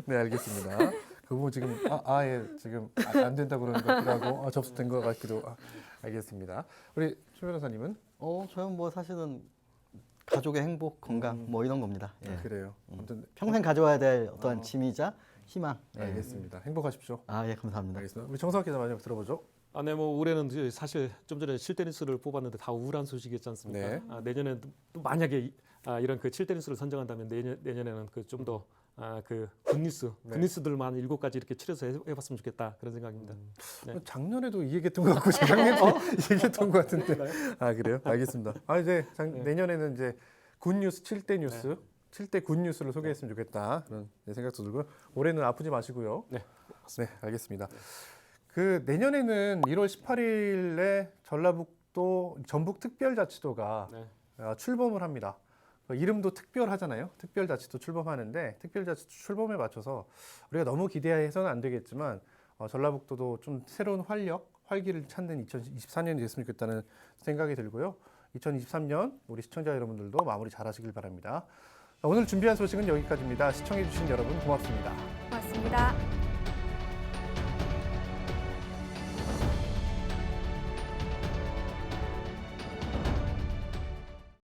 네, 알겠습니다. 그 부분 지금 지금 안 된다고 그러는 것 같기도 하고 접수된 것 같기도 알겠습니다. 우리 최 변호사님은? 저는 뭐 사실은 가족의 행복, 건강 뭐 이런 겁니다. 예. 그래요. 아무튼 평생 가져와야 될 어떠한 짐이자 희망. 예. 알겠습니다. 행복하십시오. 예, 감사합니다. 알겠습니다. 우리 정석 기자 마지막 들어보죠. 네, 뭐 올해는 사실 좀 전에 7테니스를 뽑았는데 다 우울한 소식이었지 않습니까? 네. 내년에 또 만약에 이런 그 7테니스를 선정한다면 내년에는 그 좀 더 그 굿뉴스들만 7가지 이렇게 추려서 해봤으면 좋겠다 그런 생각입니다. 네. 작년에도 이 얘기했던 것 같고 재작년에도 이 얘기했던 것 같은데. 그래요? 알겠습니다. 이제 내년에는 이제 굿뉴스 7대 뉴스. 7대 굿뉴스를 소개했으면 좋겠다 그런 생각도 들고요. 올해는 아프지 마시고요. 네, 네, 알겠습니다. 그 내년에는 1월 18일에 전라북도 전북특별자치도가 출범을 합니다. 이름도 특별하잖아요. 특별자치도 출범하는데 특별자치도 출범에 맞춰서 우리가 너무 기대해서는 안 되겠지만 전라북도도 좀 새로운 활기를 찾는 2024년이 됐으면 좋겠다는 생각이 들고요. 2023년 우리 시청자 여러분들도 마무리 잘 하시길 바랍니다. 오늘 준비한 소식은 여기까지입니다. 시청해주신 여러분 고맙습니다. 고맙습니다.